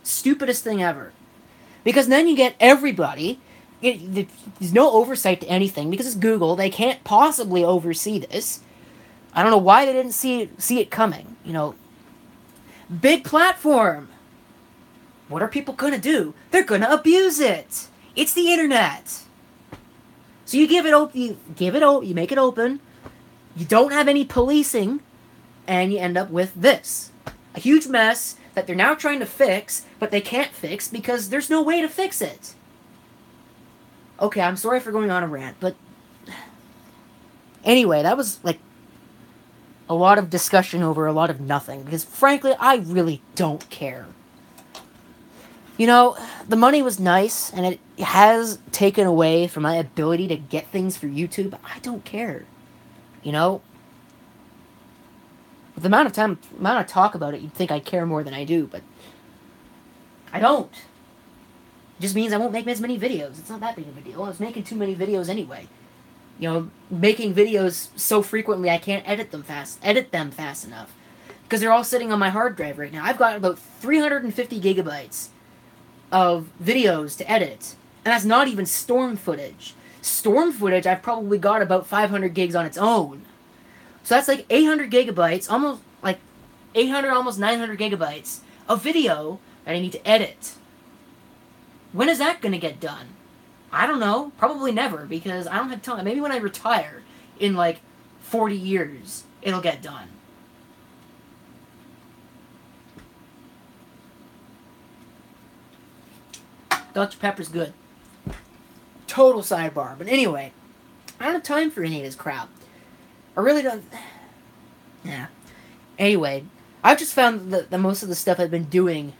Stupidest thing ever. Because then you get everybody. There's no oversight to anything because it's Google. They can't possibly oversee this. I don't know why they didn't see it coming. Big platform. What are people gonna do? They're gonna abuse it. It's the internet. So you give it open. You make it open. You don't have any policing, and you end up with this, a huge mess that they're now trying to fix, but they can't fix because there's no way to fix it. Okay, I'm sorry for going on a rant, but anyway, that was like a lot of discussion over a lot of nothing, because frankly, I really don't care. The money was nice, and it has taken away from my ability to get things for YouTube, but I don't care. With the amount of talk about it, you'd think I care more than I do, but I don't. It just means I won't make as many videos. It's not that big of a deal. I was making too many videos anyway. Making videos so frequently I can't edit them fast enough. Because they're all sitting on my hard drive right now. I've got about 350 gigabytes of videos to edit. And that's not even storm footage. Storm footage, I've probably got about 500 gigs on its own. So that's like 800 gigabytes, almost 900 gigabytes of video that I need to edit. When is that going to get done? I don't know. Probably never, because I don't have time. Maybe when I retire in 40 years, it'll get done. Dr. Pepper's good. Total sidebar. But anyway, I don't have time for any of this crap. I really don't. Yeah. Anyway, I've just found that most of the stuff I've been doing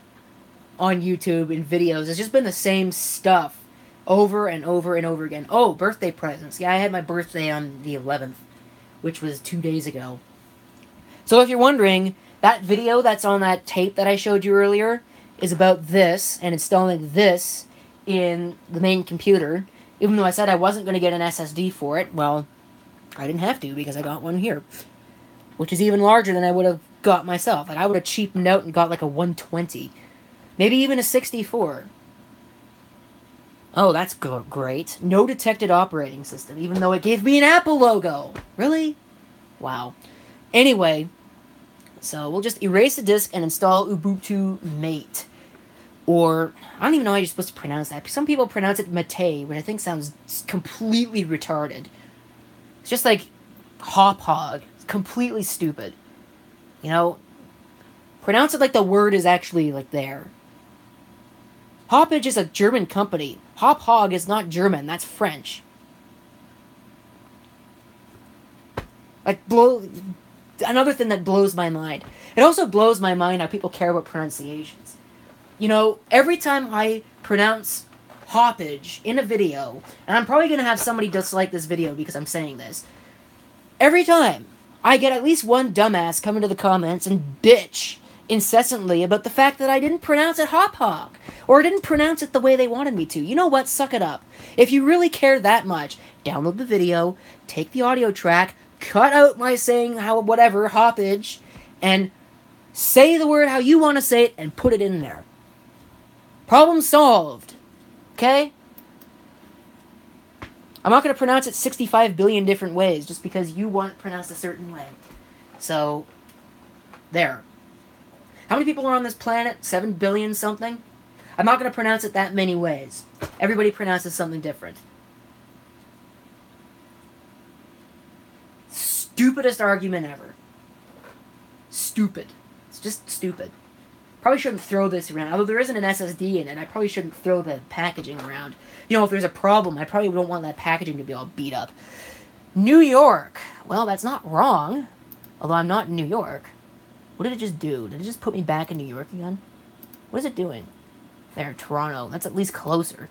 on YouTube in videos has just been the same stuff over and over and over again. Oh, birthday presents. Yeah, I had my birthday on the 11th, which was 2 days ago. So if you're wondering, that video that's on that tape that I showed you earlier is about this, and installing this in the main computer. Even though I said I wasn't going to get an SSD for it, well, I didn't have to because I got one here, which is even larger than I would have got myself. I would have cheapened out and got a 120. Maybe even a 64. Oh, that's great. No detected operating system, even though it gave me an Apple logo. Really? Wow. Anyway, so we'll just erase the disk and install Ubuntu Mate. Or, I don't even know how you're supposed to pronounce that. Some people pronounce it Mate, which I think sounds completely retarded. It's just like hop hog. It's completely stupid. Pronounce it like the word is actually there. Hoppage is a German company. Hop hog is not German, that's French. Another thing that blows my mind. It also blows my mind how people care about pronunciations. Every time I pronounce hoppage in a video, and I'm probably going to have somebody dislike this video because I'm saying this, every time I get at least one dumbass come into the comments and bitch incessantly about the fact that I didn't pronounce it hop hog, or didn't pronounce it the way they wanted me to. You know what? Suck it up. If you really care that much, download the video, take the audio track, cut out my saying hoppage, and say the word how you want to say it and put it in there. Problem solved. Okay? I'm not going to pronounce it 65 billion different ways just because you want it pronounced a certain way. So, there. How many people are on this planet? 7 billion something? I'm not going to pronounce it that many ways. Everybody pronounces something different. Stupidest argument ever. Stupid. It's just stupid. Probably shouldn't throw this around. Although there isn't an SSD in it, I probably shouldn't throw the packaging around. You know, if there's a problem, I probably don't want that packaging to be all beat up. New York. Well, that's not wrong. Although I'm not in New York. What did it just do? Did it just put me back in New York again? What is it doing? There, Toronto. That's at least closer.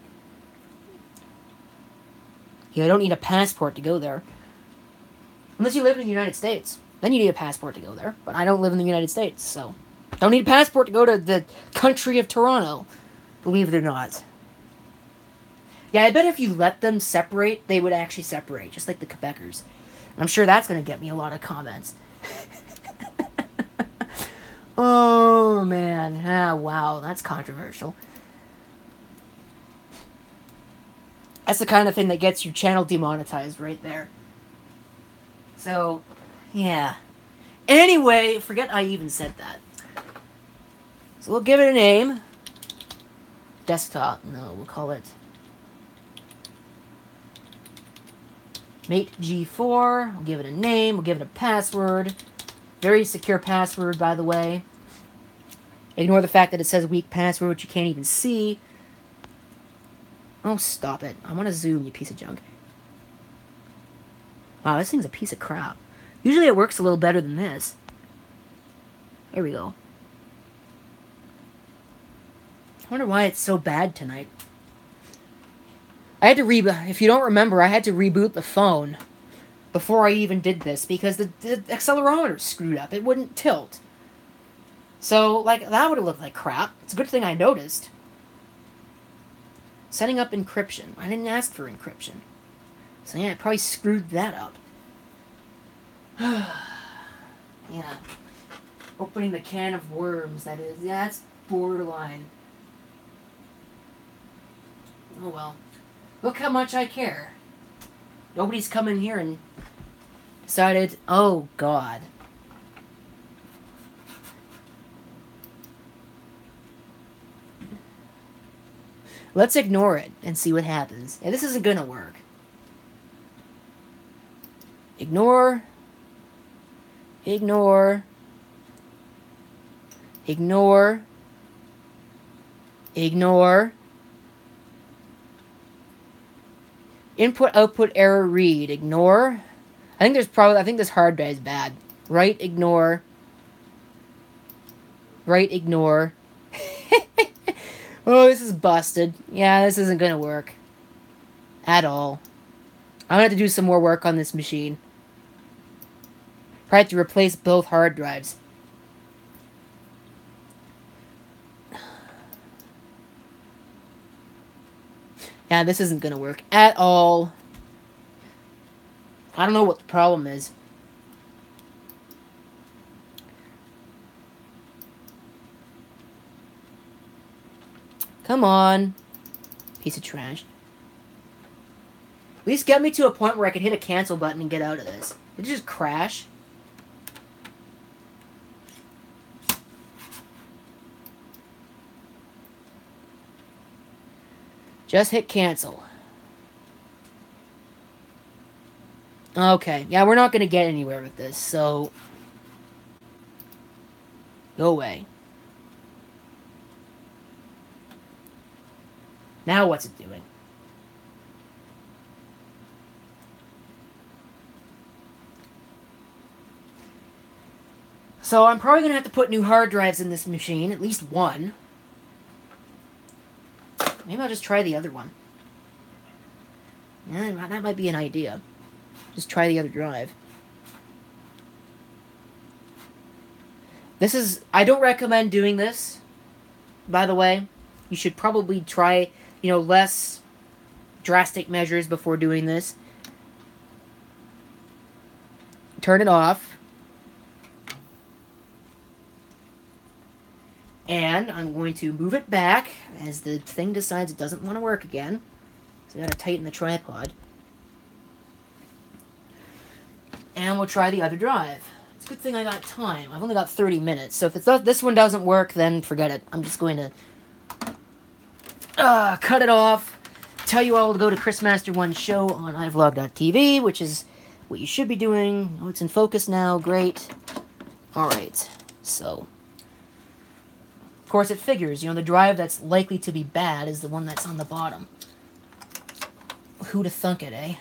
Yeah, I don't need a passport to go there. Unless you live in the United States. Then you need a passport to go there. But I don't live in the United States, so... Don't need a passport to go to the country of Toronto. Believe it or not. Yeah, I bet if you let them separate, they would actually separate. Just like the Quebecers. And I'm sure that's going to get me a lot of comments. Oh, man. Ah, wow. That's controversial. That's the kind of thing that gets your channel demonetized right there. So, yeah. Anyway, forget I even said that. So we'll give it a name. Desktop. No, we'll call it Mate G4. We'll give it a name. We'll give it a password. Very secure password, by the way. Ignore the fact that it says weak password, which you can't even see. Oh, stop it. I want to zoom, you piece of junk. Wow, this thing's a piece of crap. Usually it works a little better than this. Here we go. I wonder why it's so bad tonight. I had to reboot. If you don't remember, I had to reboot the phone before I even did this because the accelerometer screwed up. It wouldn't tilt. So, like, that would have looked like crap. It's a good thing I noticed. Setting up encryption. I didn't ask for encryption. So, yeah, I probably screwed that up. Yeah. Opening the can of worms, that is. Yeah, that's borderline. Oh, well. Look how much I care. Nobody's come in here and decided, oh, God. Let's ignore it and see what happens. Yeah, this isn't gonna work. Ignore. Ignore. Ignore. Ignore. Input, output, error, read. Ignore. I think this hard drive is bad. Write, ignore. Write, ignore. Oh, this is busted. Yeah, this isn't gonna work. At all. I'm gonna have to do some more work on this machine. Probably have to replace both hard drives. Yeah, this isn't gonna work at all. I don't know what the problem is. Come on. Piece of trash. At least get me to a point where I can hit a cancel button and get out of this. Did it just crash? Just hit cancel. Okay. Yeah, we're not going to get anywhere with this, so... Go away. Now what's it doing? So I'm probably going to have to put new hard drives in this machine, at least one. Maybe I'll just try the other one. Yeah, that might be an idea. Just try the other drive. This is... I don't recommend doing this, by the way. You should probably try, less drastic measures before doing this. Turn it off. And I'm going to move it back as the thing decides it doesn't want to work again. So I gotta tighten the tripod. And we'll try the other drive. It's a good thing I got time. I've only got 30 minutes, so if this one doesn't work, then forget it. I'm just going to cut it off, tell you all to go to Chris Master 1's show on iVlog.tv, which is what you should be doing. Oh, it's in focus now. Great. Alright, so... Of course, it figures, the drive that's likely to be bad is the one that's on the bottom. Who'da thunk it, eh?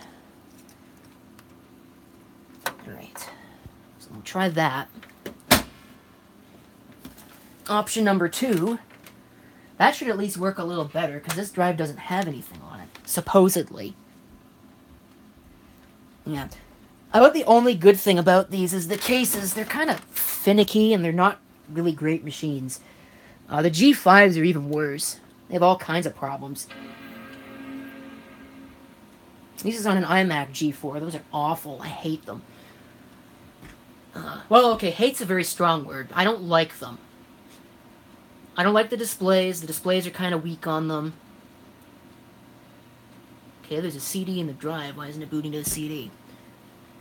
Alright. So we'll try that. Option number 2. That should at least work a little better, because this drive doesn't have anything on it. Supposedly. Yeah. About the only good thing about these is the cases. They're kind of finicky, and they're not really great machines. The G5s are even worse. They have all kinds of problems. This is on an iMac G4. Those are awful. I hate them. Well, okay, hate's a very strong word. I don't like them. I don't like the displays. The displays are kind of weak on them. Okay, there's a CD in the drive. Why isn't it booting to the CD?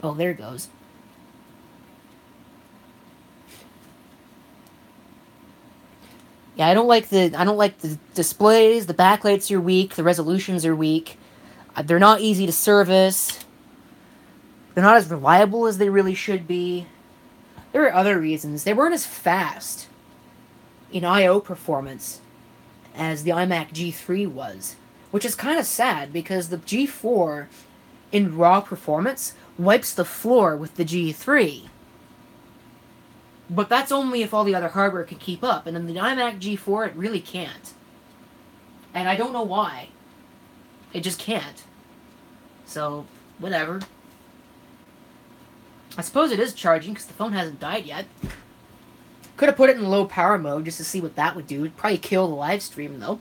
Oh, there it goes. Yeah, I don't like the displays. The backlights are weak. The resolutions are weak. They're not easy to service. They're not as reliable as they really should be. There are other reasons. They weren't as fast in I/O performance as the iMac G3 was, which is kind of sad because the G4 in raw performance wipes the floor with the G3. But that's only if all the other hardware can keep up, and then the iMac G4, it really can't. And I don't know why. It just can't. So, whatever. I suppose it is charging because the phone hasn't died yet. Could have put it in low power mode just to see what that would do. It'd probably kill the live stream, though.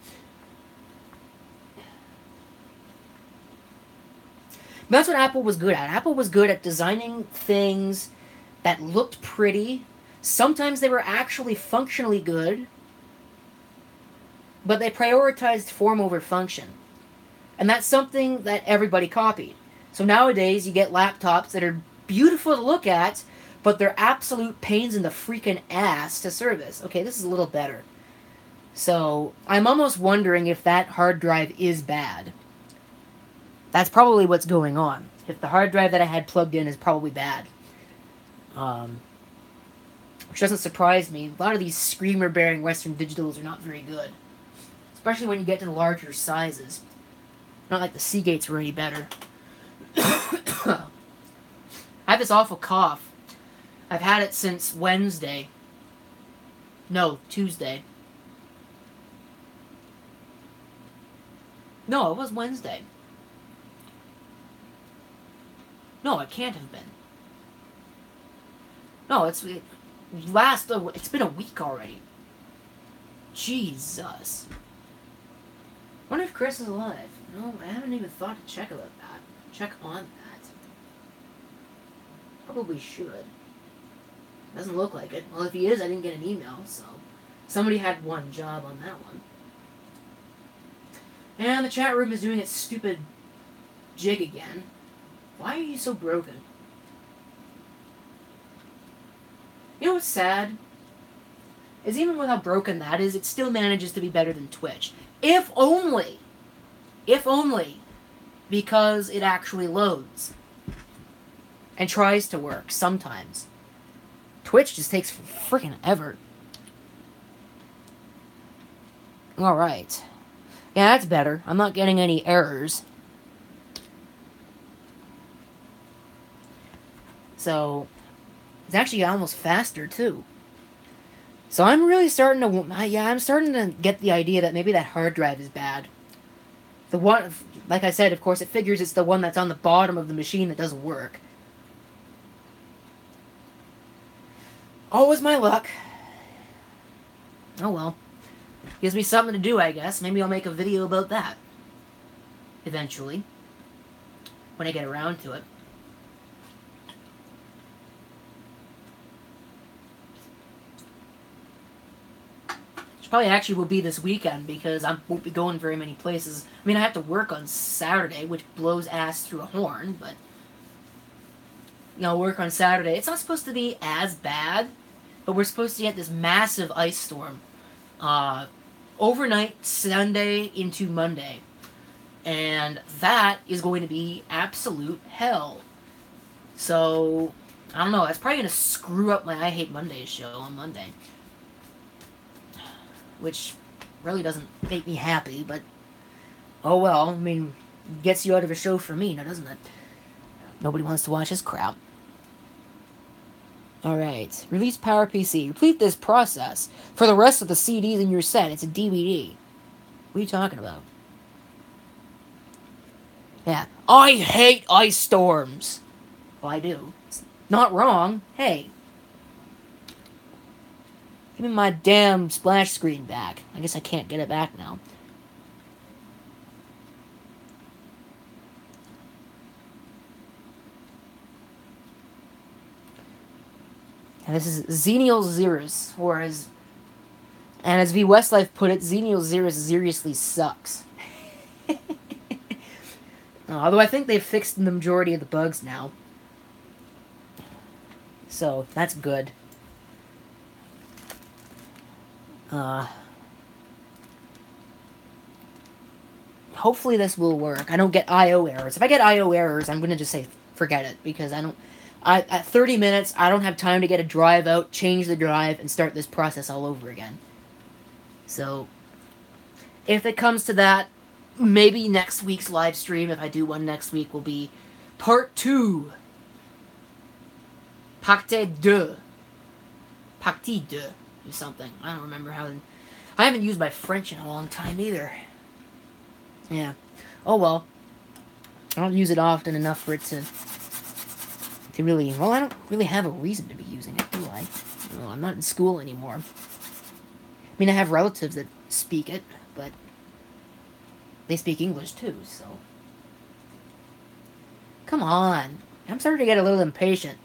But that's what Apple was good at. Apple was good at designing things that looked pretty. Sometimes they were actually functionally good, but they prioritized form over function. And that's something that everybody copied. So nowadays, you get laptops that are beautiful to look at, but they're absolute pains in the freaking ass to service. Okay, this is a little better. So, I'm almost wondering if that hard drive is bad. That's probably what's going on. If the hard drive that I had plugged in is probably bad. Which doesn't surprise me. A lot of these screamer-bearing Western Digitals are not very good. Especially when you get to the larger sizes. Not like the Seagates were any better. I have this awful cough. I've had it since Wednesday. No, Tuesday. No, it was Wednesday. No, it can't have been. No, it's been a week already. Jesus. Wonder if Chris is alive. No, I haven't even thought to check about that. Check on that. Probably should. Doesn't look like it. Well, if he is, I didn't get an email, so somebody had one job on that one. And the chat room is doing its stupid jig again. Why are you so broken? You know what's sad? Is even with how broken that is, it still manages to be better than Twitch. If only because it actually loads and tries to work sometimes. Twitch just takes freaking ever. Alright. Yeah, that's better. I'm not getting any errors. So, it's actually almost faster, too. So I'm really starting to... I'm starting to get the idea that maybe that hard drive is bad. The one... Like I said, of course, it figures it's the one that's on the bottom of the machine that doesn't work. Always my luck. Oh well. Gives me something to do, I guess. Maybe I'll make a video about that. Eventually. When I get around to it. Probably actually will be this weekend because I won't be going very many places. I mean, I have to work on Saturday, which blows ass through a horn, but... work on Saturday. It's not supposed to be as bad, but we're supposed to get this massive ice storm overnight Sunday into Monday. And that is going to be absolute hell. So, I don't know. That's probably going to screw up my I Hate Mondays show on Monday. Which really doesn't make me happy, but oh well. I mean, gets you out of a show for me now, doesn't it? Nobody wants to watch this crap. Alright. Release PowerPC. Repeat this process. For the rest of the CDs in your set, it's a DVD. What are you talking about? Yeah. I hate ice storms. Well, I do. It's not wrong. Hey. Give me my damn splash screen back. I guess I can't get it back now. And this is Xenial Xerus, or as V. Westlife put it, Xenial Xerus seriously sucks. Although I think they've fixed the majority of the bugs now. So, that's good. Hopefully this will work. I don't get I.O. errors. If I get I.O. errors, I'm going to just say forget it, because at 30 minutes, I don't have time to get a drive out, change the drive, and start this process all over again. So, if it comes to that, maybe next week's live stream, if I do one next week, will be part 2. Partie 2. Partie 2. Or something. I don't remember how... I haven't used my French in a long time either. Yeah. Oh well. I don't use it often enough for it to really... Well, I don't really have a reason to be using it, do I? Well, I'm not in school anymore. I mean, I have relatives that speak it, but they speak English too, so... Come on. I'm starting to get a little impatient.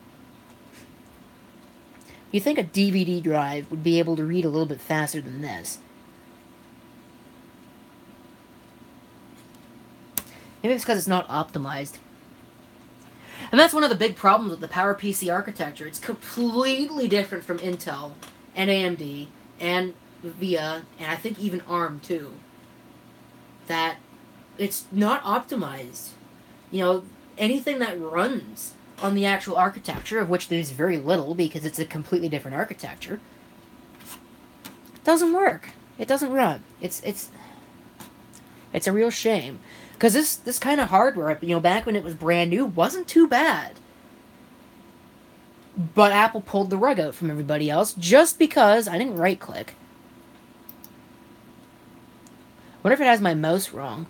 You think a DVD drive would be able to read a little bit faster than this? Maybe it's because it's not optimized. And that's one of the big problems with the PowerPC architecture. It's completely different from Intel and AMD and VIA, and I think even ARM too. That it's not optimized. Anything that runs on the actual architecture, of which there's very little because it's a completely different architecture, doesn't work. It doesn't run. It's a real shame. Because this kind of hardware, back when it was brand new, wasn't too bad. But Apple pulled the rug out from everybody else just because I didn't right-click. What if it has my mouse wrong?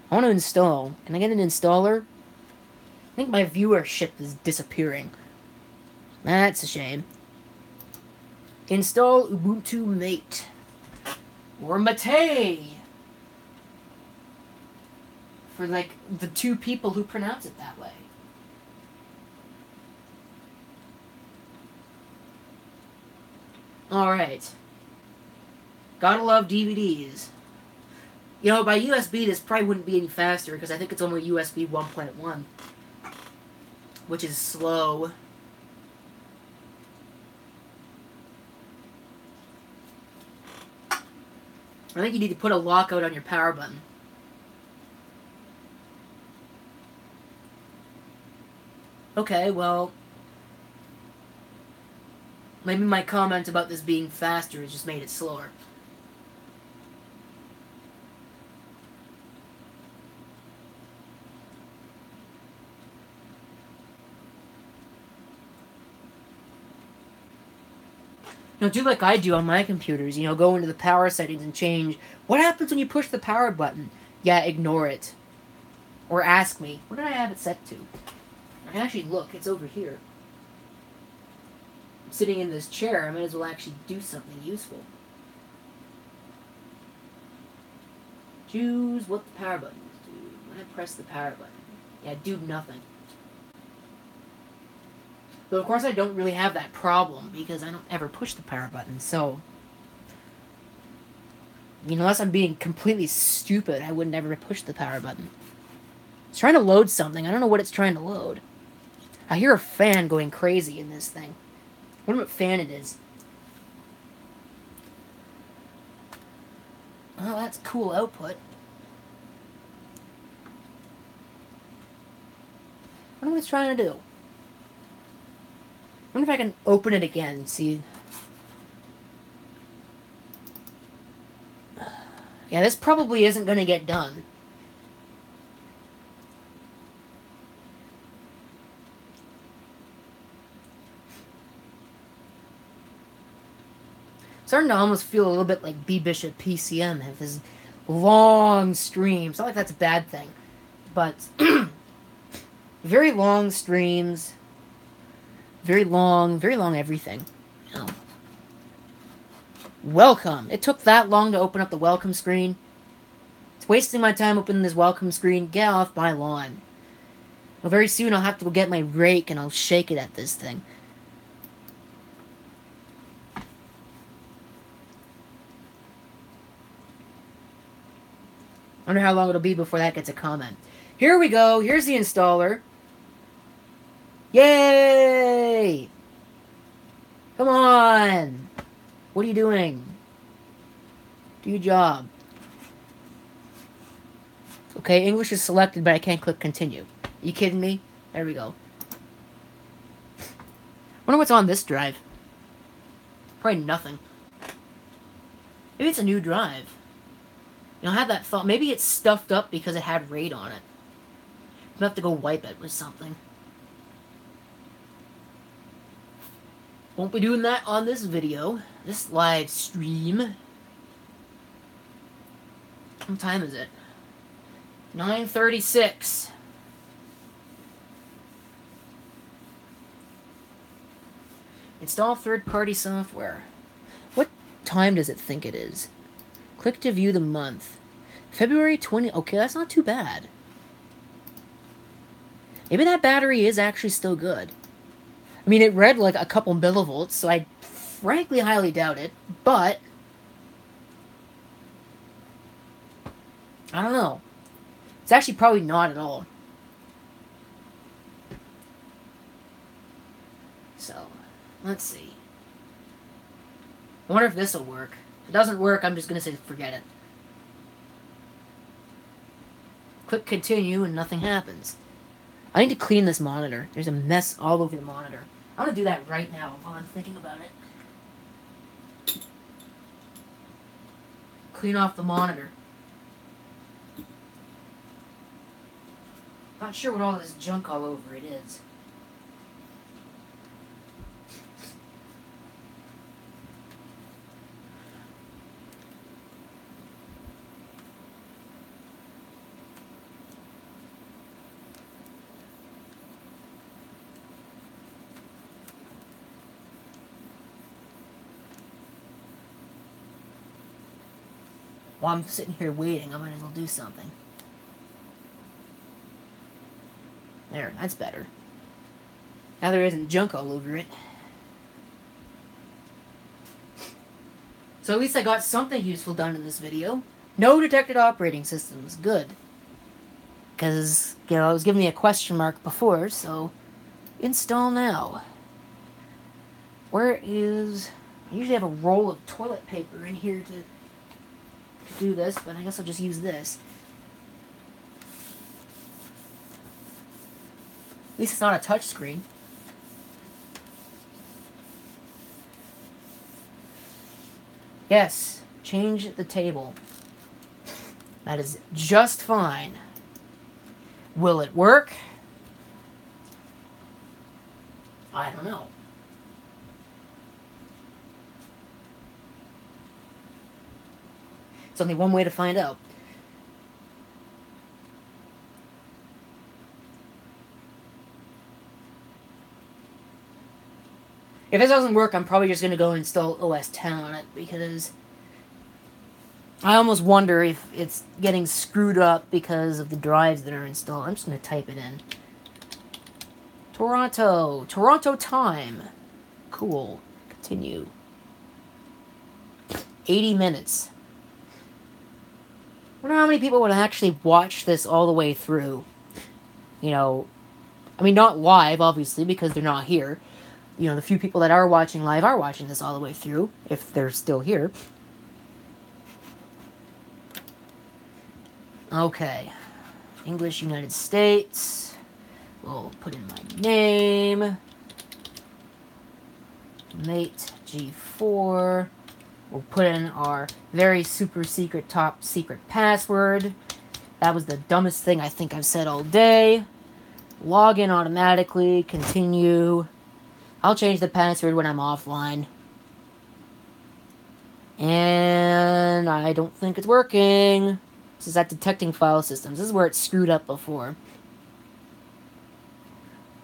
I want to install. Can I get an installer? I think my viewership is disappearing. That's a shame. Install Ubuntu Mate. Or Mate. For, the two people who pronounce it that way. Alright. Gotta love DVDs. By USB, this probably wouldn't be any faster, because I think it's only USB 1.1. Which is slow. I think you need to put a lockout on your power button. Okay, well... maybe my comment about this being faster has just made it slower. Do like I do on my computers. Go into the power settings and change. What happens when you push the power button? Yeah, ignore it. Or ask me. What did I have it set to? I can actually look. It's over here. I'm sitting in this chair. I might as well actually do something useful. Choose what the power buttons do. When I press the power button. Yeah, do nothing. Though, of course, I don't really have that problem, because I don't ever push the power button, so... unless I'm being completely stupid, I would never push the power button. It's trying to load something. I don't know what it's trying to load. I hear a fan going crazy in this thing. I wonder what fan it is. Oh, that's cool output. I wonder what it's trying to do. I wonder if I can open it again and see. Yeah, this probably isn't going to get done. Starting to almost feel a little bit like B Bishop PCM have his long streams. Not like that's a bad thing, but very long streams, very long everything. Oh. Welcome. It took that long to open up the welcome screen. It's wasting my time opening this welcome screen. Get off my lawn. Well, very soon I'll have to go get my rake and I'll shake it at this thing. I wonder how long it'll be before that gets a comment. Here we go. Here's the installer. Yay! Come on! What are you doing? Do your job. Okay, English is selected, but I can't click continue. You kidding me? There we go. Wonder what's on this drive. Probably nothing. Maybe it's a new drive. You know, I had that thought. Maybe it's stuffed up because it had RAID on it. I'm gonna have to go wipe it with something. Won't be doing that on this video. This live stream. What time is it? 9:36. Install third-party software. What time does it think it is? Click to view the month. February 20... Okay, that's not too bad. Maybe that battery is actually still good. I mean, it read like a couple millivolts, so I frankly highly doubt it, but... I don't know. It's actually probably not at all. So, let's see. I wonder if this will work. If it doesn't work, I'm just going to say forget it. Click continue and nothing happens. I need to clean this monitor. There's a mess all over the monitor. I'm going to do that right now while I'm thinking about it. Clean off the monitor. Not sure what all this junk all over it is. While I'm sitting here waiting, I might as well do something. There, that's better. Now there isn't junk all over it. So at least I got something useful done in this video. No detected operating systems. Good. Because, you know, it was giving me a question mark before, so... Install now. Where is... I usually have a roll of toilet paper in here to do this, but I guess I'll just use this. At least it's not a touch screen. Yes, change the table. That is just fine. Will it work? I don't know. It's only one way to find out. If this doesn't work, I'm probably just going to go install OS 10 on it, because I almost wonder if it's getting screwed up because of the drives that are installed. I'm just going to type it in. Toronto time. Cool. Continue. 80 minutes. I wonder how many people would actually watch this all the way through. You know, I mean, not live, obviously, because they're not here. You know, the few people that are watching live are watching this all the way through, if they're still here. Okay. English United States. We'll put in my name. Mate G4. We'll put in our very super secret top secret password. That was the dumbest thing I think I've said all day. Log in automatically. Continue. I'll change the password when I'm offline. And I don't think it's working. This is at detecting file systems. This is where it screwed up before.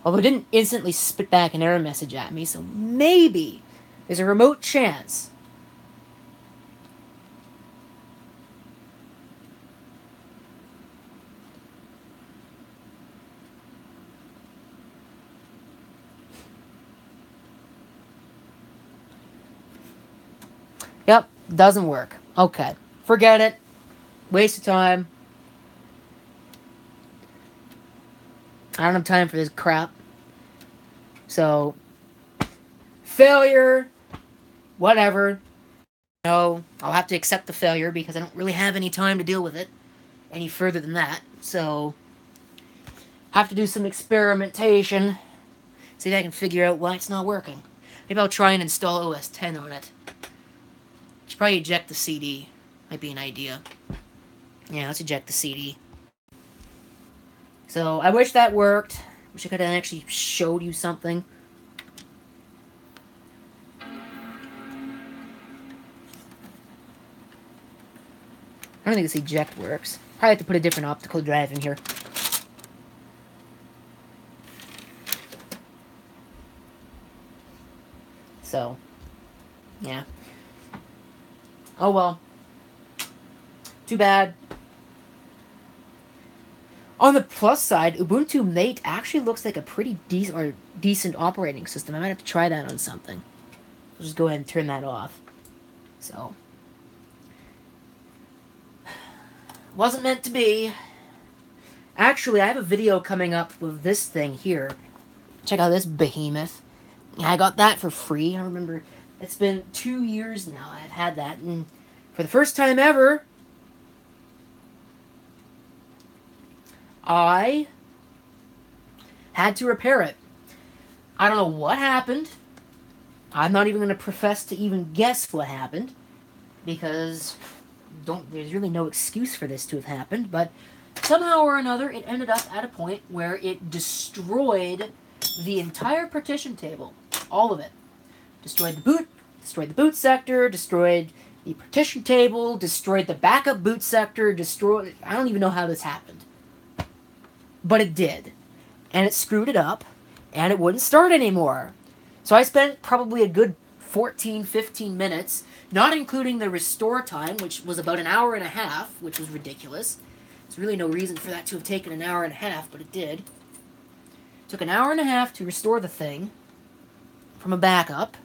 Although it didn't instantly spit back an error message at me, so maybe there's a remote chance. Yep, doesn't work. Okay, forget it. Waste of time. I don't have time for this crap. So, failure, whatever. No, I'll have to accept the failure because I don't really have any time to deal with it any further than that. So, have to do some experimentation. See if I can figure out why it's not working. Maybe I'll try and install OS 10 on it. Should probably eject the CD. Might be an idea. Yeah, let's eject the CD. So, I wish that worked. Wish I could have actually showed you something. I don't think this eject works. Probably have to put a different optical drive in here. So, yeah. Oh well. Too bad. On the plus side, Ubuntu Mate actually looks like a pretty decent operating system. I might have to try that on something. I'll just go ahead and turn that off. So. Wasn't meant to be. Actually, I have a video coming up with this thing here. Check out this behemoth. I got that for free. I remember it's been 2 years now I've had that, and for the first time ever, I had to repair it. I don't know what happened. I'm not even going to profess to even guess what happened, because there's really no excuse for this to have happened, but somehow or another it ended up at a point where it destroyed the entire partition table. All of it. Destroyed the boot sector, destroyed the partition table, destroyed the backup boot sector, I don't even know how this happened. But it did. And it screwed it up, and it wouldn't start anymore. So I spent probably a good 14, 15 minutes, not including the restore time, which was about an hour and a half, which was ridiculous. There's really no reason for that to have taken an hour and a half, but it did. It took an hour and a half to restore the thing from a backup.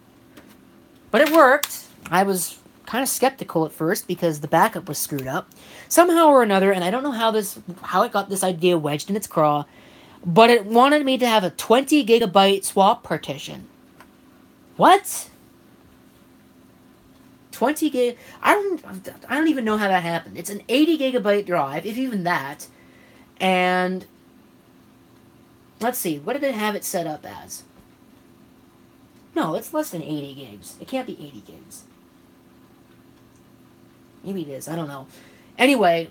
But it worked. I was kind of skeptical at first because the backup was screwed up. Somehow or another, and I don't know how it got this idea wedged in its craw, but it wanted me to have a 20 gigabyte swap partition. What? 20 gig? I don't even know how that happened. It's an 80 gigabyte drive, if even that. And let's see, what did it have it set up as? No, it's less than 80 gigs. It can't be 80 gigs. Maybe it is. I don't know. Anyway,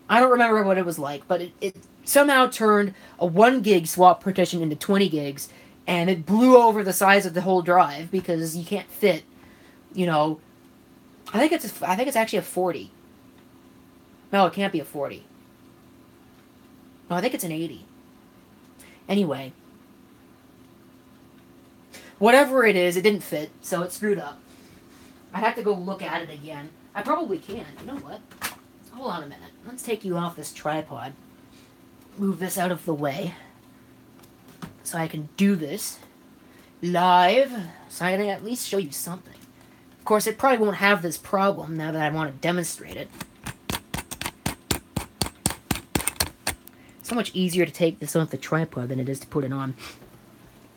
I don't remember what it was like, but it somehow turned a 1 gig swap partition into 20 gigs, and it blew over the size of the whole drive because you can't fit, I think it's actually a 40. No, it can't be a 40. No, I think it's an 80. Anyway. Whatever it is, it didn't fit, so it screwed up. I'd have to go look at it again. I probably can. You know what? Hold on a minute. Let's take you off this tripod. Move this out of the way. So I can do this live. So I can at least show you something. Of course, it probably won't have this problem now that I want to demonstrate it. so much easier to take this off the tripod than it is to put it on.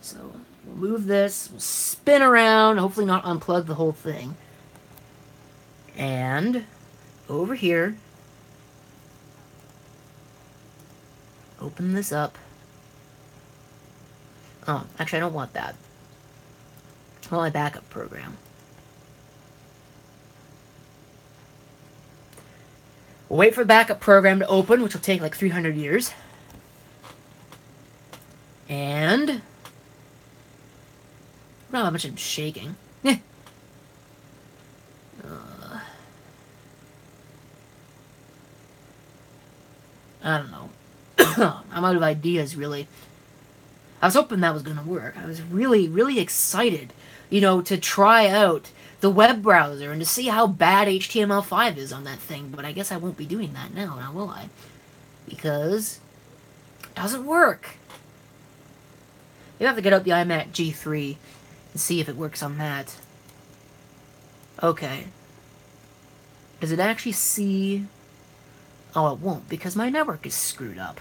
So we'll move this, we'll spin around, hopefully not unplug the whole thing. And over here, open this up. Oh, actually I don't want that. I want my backup program. We'll wait for the backup program to open, which will take like 300 years. And not how much I'm shaking. I don't know. I'm out of ideas, really. I was hoping that was going to work. I was really, really excited, you know, to try out the web browser and to see how bad HTML5 is on that thing. But I guess I won't be doing that now will I? Because it doesn't work. You have to get out the iMac G3 and see if it works on that. Okay. Does it actually see... Oh, it won't, because my network is screwed up.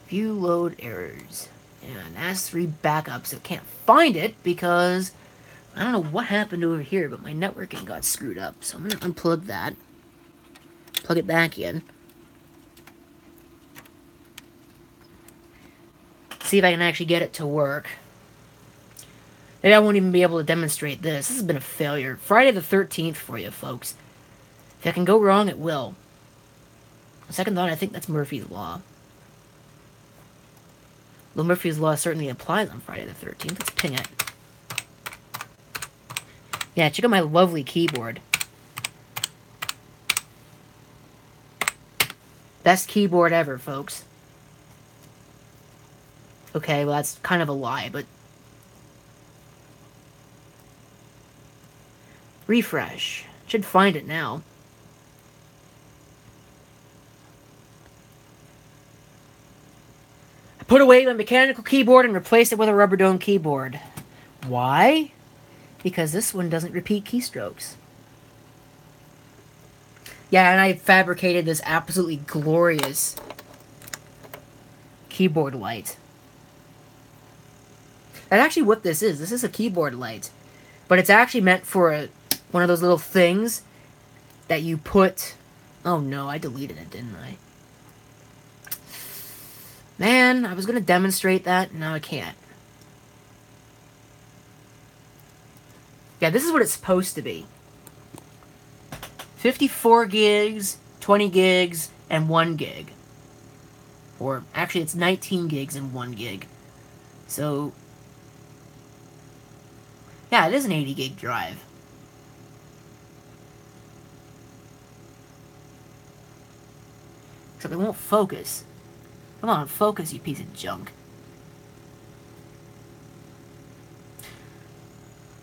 View load errors. And S3 backups. It can't find it because... I don't know what happened over here, but my networking got screwed up. So I'm going to unplug that. Plug it back in. See if I can actually get it to work. Maybe I won't even be able to demonstrate this. This has been a failure. Friday the 13th for you, folks. If it can go wrong, it will. Second thought, I think that's Murphy's Law. Though Murphy's Law certainly applies on Friday the 13th. Let's ping it. Yeah, check out my lovely keyboard. Best keyboard ever, folks. Okay, well that's kind of a lie, but... Refresh. Should find it now. I put away my mechanical keyboard and replaced it with a rubber dome keyboard. Why? Because this one doesn't repeat keystrokes. Yeah, and I fabricated this absolutely glorious keyboard light. That's actually what this is. This is a keyboard light. But it's actually meant for one of those little things that you put... Oh no, I deleted it, didn't I? Man, I was going to demonstrate that. Now I can't. Yeah, this is what it's supposed to be. 54 gigs, 20 gigs, and 1 gig. Or, actually, it's 19 gigs and 1 gig. So... Yeah, it is an 80 gig drive. Except it won't focus. Come on, focus, you piece of junk.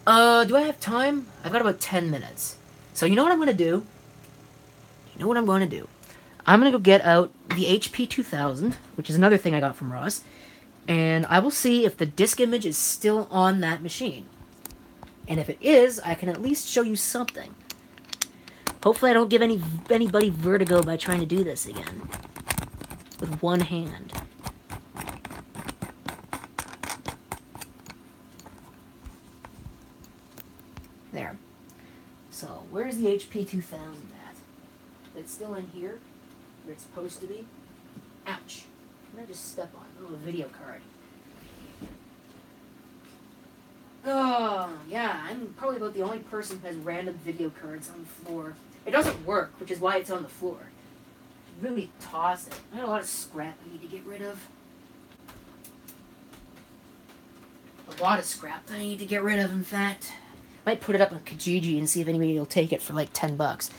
Do I have time? I've got about 10 minutes. So you know what I'm going to do? You know what I'm going to do? I'm going to go get out the HP 2000, which is another thing I got from Ross, and I will see if the disk image is still on that machine. And if it is, I can at least show you something. Hopefully I don't give anybody vertigo by trying to do this again. With one hand. There. So, where's the HP 2000 at? It's still in here, where it's supposed to be. Ouch. What did I just step on? Oh, a video card. Oh, yeah, I'm probably about the only person who has random video cards on the floor. It doesn't work, which is why it's on the floor. Really toss it. I got a lot of scrap I need to get rid of. A lot of scrap that I need to get rid of, in fact. Might put it up on Kijiji and see if anybody will take it for like $10.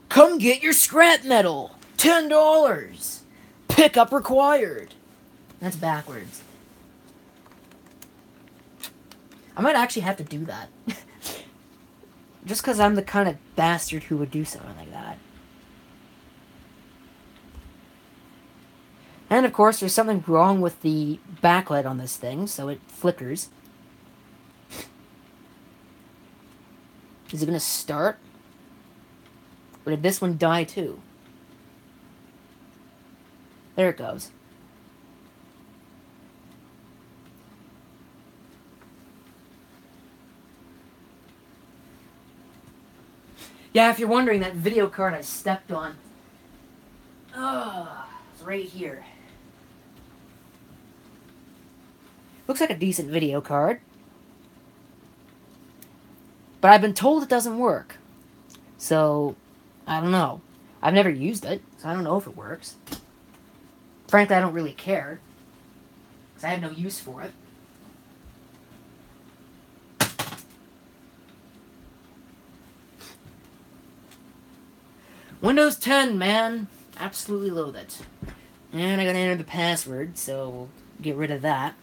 Come get your scrap metal! $10! Pickup required! That's backwards. I might actually have to do that. Just because I'm the kind of bastard who would do something like that. And of course, there's something wrong with the backlight on this thing, so it flickers. Is it going to start? Or did this one die too? There it goes. Yeah, if you're wondering, that video card I stepped on, it's right here. Looks like a decent video card. But I've been told it doesn't work. So, I don't know. I've never used it, so I don't know if it works. Frankly, I don't really care. Because I have no use for it. Windows 10, man. Absolutely loathe it. And I gotta enter the password, so we'll get rid of that.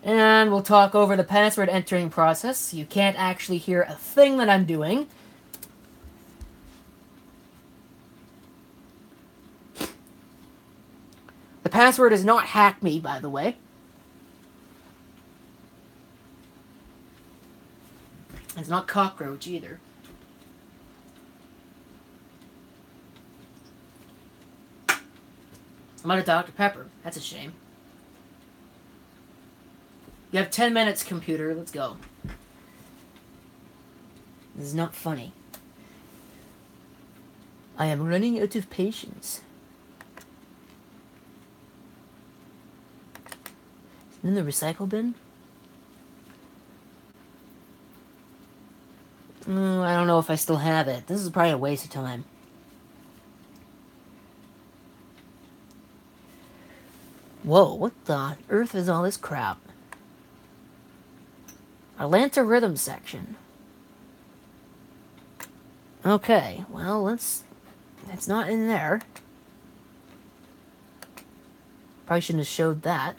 And we'll talk over the password entering process. You can't actually hear a thing that I'm doing. The password is not hack me, by the way. It's not cockroach either. I'm out of Dr. Pepper. That's a shame. You have 10 minutes, computer. Let's go. This is not funny. I am running out of patience. Is it in the recycle bin? I don't know if I still have it. This is probably a waste of time. Whoa, what the earth is all this crap? Atlanta Rhythm section. Okay, well, it's not in there. Probably shouldn't have showed that.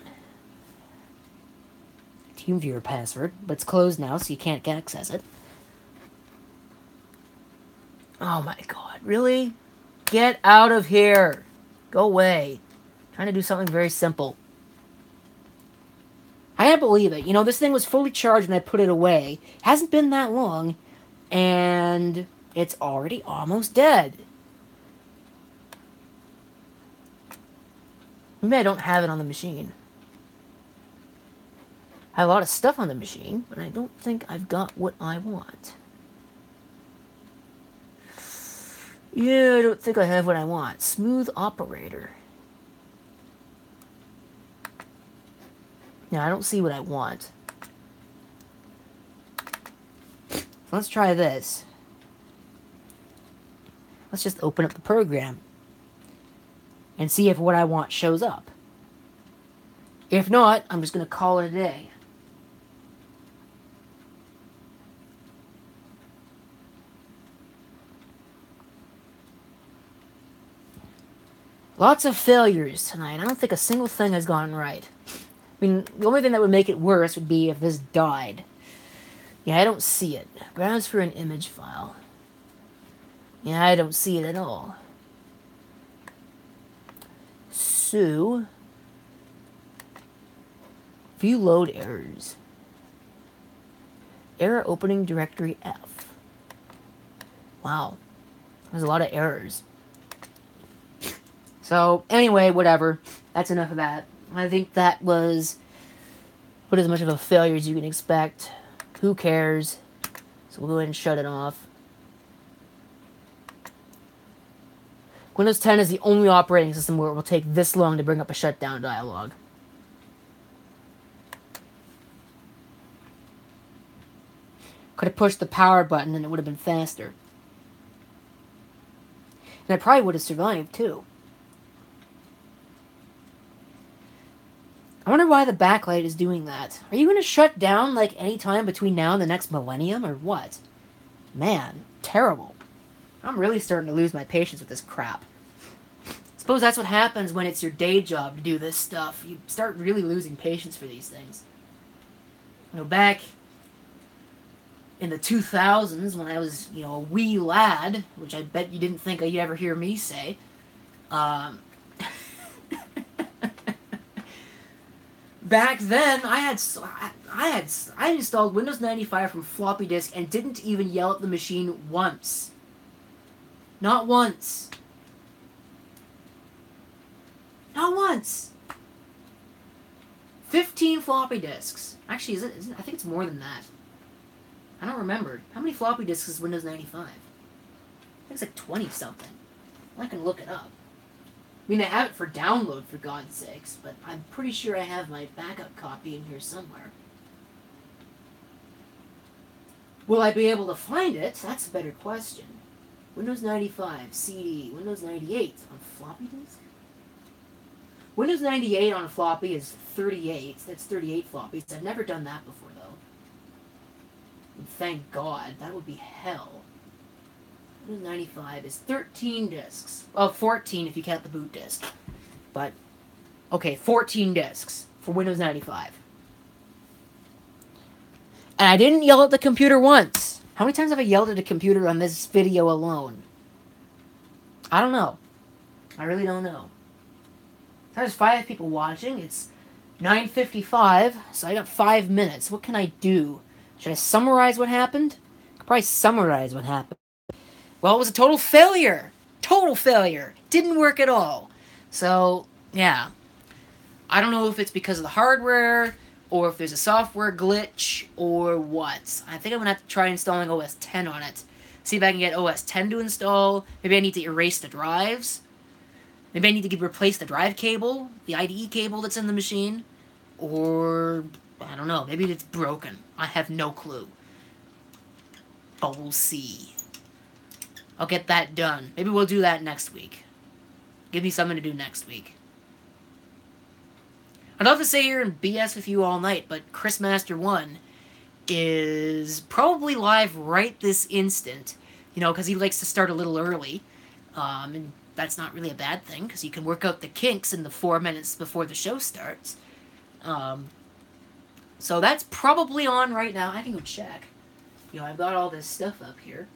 TeamViewer password, but it's closed now, so you can't access it. Oh my god, really? Get out of here! Go away. I'm trying to do something very simple. I can't believe it. You know, this thing was fully charged when I put it away. Hasn't been that long, and it's already almost dead. Maybe I don't have it on the machine. I have a lot of stuff on the machine, but I don't think I've got what I want. Yeah, I don't think I have what I want. Smooth operator. No, I don't see what I want. Let's try this. Let's just open up the program and see if what I want shows up. If not, I'm just going to call it a day. Lots of failures tonight. I don't think a single thing has gone right. I mean, the only thing that would make it worse would be if this died. Yeah, I don't see it. Browse for an image file. Yeah, I don't see it at all. So, view load errors. Error opening directory F. Wow. There's a lot of errors. So, anyway, whatever. That's enough of that. I think that was as much of a failure as you can expect. Who cares? So we'll go ahead and shut it off. Windows 10 is the only operating system where it will take this long to bring up a shutdown dialog. Could have pushed the power button and it would have been faster. And I probably would have survived too. I wonder why the backlight is doing that. Are you going to shut down like any time between now and the next millennium or what? Man, terrible. I'm really starting to lose my patience with this crap. Suppose that's what happens when it's your day job to do this stuff. You start really losing patience for these things. You know, back in the 2000s when I was, you know, a wee lad, which I bet you didn't think you'd ever hear me back then, I installed Windows 95 from floppy disk and didn't even yell at the machine once. Not once. Not once. 15 floppy disks. Actually, I think it's more than that. I don't remember. How many floppy disks is Windows 95? I think it's like 20 something. I can look it up. I mean, I have it for download, for God's sakes, but I'm pretty sure I have my backup copy in here somewhere. Will I be able to find it? That's a better question. Windows 95, CD, Windows 98 on floppy disk? Windows 98 on a floppy is 38. That's 38 floppies. I've never done that before, though. And thank God. That would be hell. Windows 95 is 13 disks. Well, 14 if you count the boot disk. But, okay, 14 disks for Windows 95. And I didn't yell at the computer once. How many times have I yelled at a computer on this video alone? I don't know. I really don't know. There's 5 people watching. It's 9:55, so I got 5 minutes. What can I do? Should I summarize what happened? I could probably summarize what happened. Well, it was a total failure. Total failure. Didn't work at all. So, yeah. I don't know if it's because of the hardware, or if there's a software glitch, or what. I think I'm going to have to try installing OS 10 on it. See if I can get OS 10 to install. Maybe I need to erase the drives. Maybe I need to replace the drive cable, the IDE cable that's in the machine. Or, I don't know, maybe it's broken. I have no clue. But we'll see. I'll get that done. Maybe we'll do that next week. Give me something to do next week. I'd love to sit here and BS with you all night, but Chris Master 1 is probably live right this instant. You know, because he likes to start a little early. And that's not really a bad thing, because you can work out the kinks in the 4 minutes before the show starts. So that's probably on right now. I can go check. You know, I've got all this stuff up here.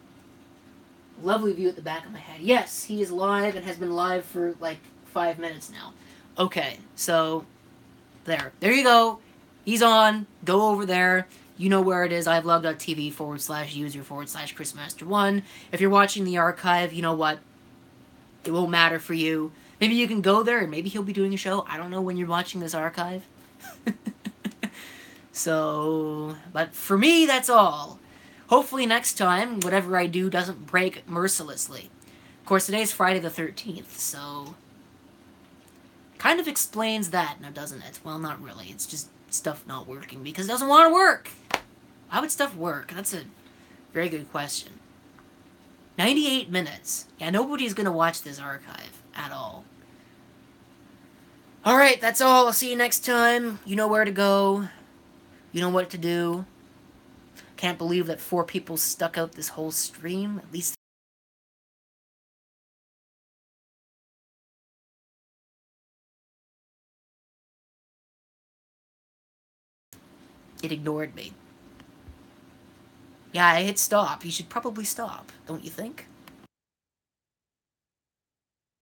Lovely view at the back of my head. Yes, he is live and has been live for like 5 minutes now. Okay, so there you go. He's on. Go over there. You know where it is. ivlog.tv/user/ChrisMaster1. If you're watching the archive, you know what? It won't matter for you. Maybe you can go there and maybe he'll be doing a show. I don't know when you're watching this archive. So, but for me, that's all. Hopefully next time, whatever I do doesn't break mercilessly. Of course, today's Friday the 13th, so kind of explains that, now doesn't it? Well, not really. It's just stuff not working because it doesn't want to work. How would stuff work? That's a very good question. 98 minutes. Yeah, nobody's going to watch this archive at all. Alright, that's all. I'll see you next time. You know where to go. You know what to do. Can't believe that 4 people stuck out this whole stream. At least it ignored me. Yeah, I hit stop. You should probably stop, don't you think?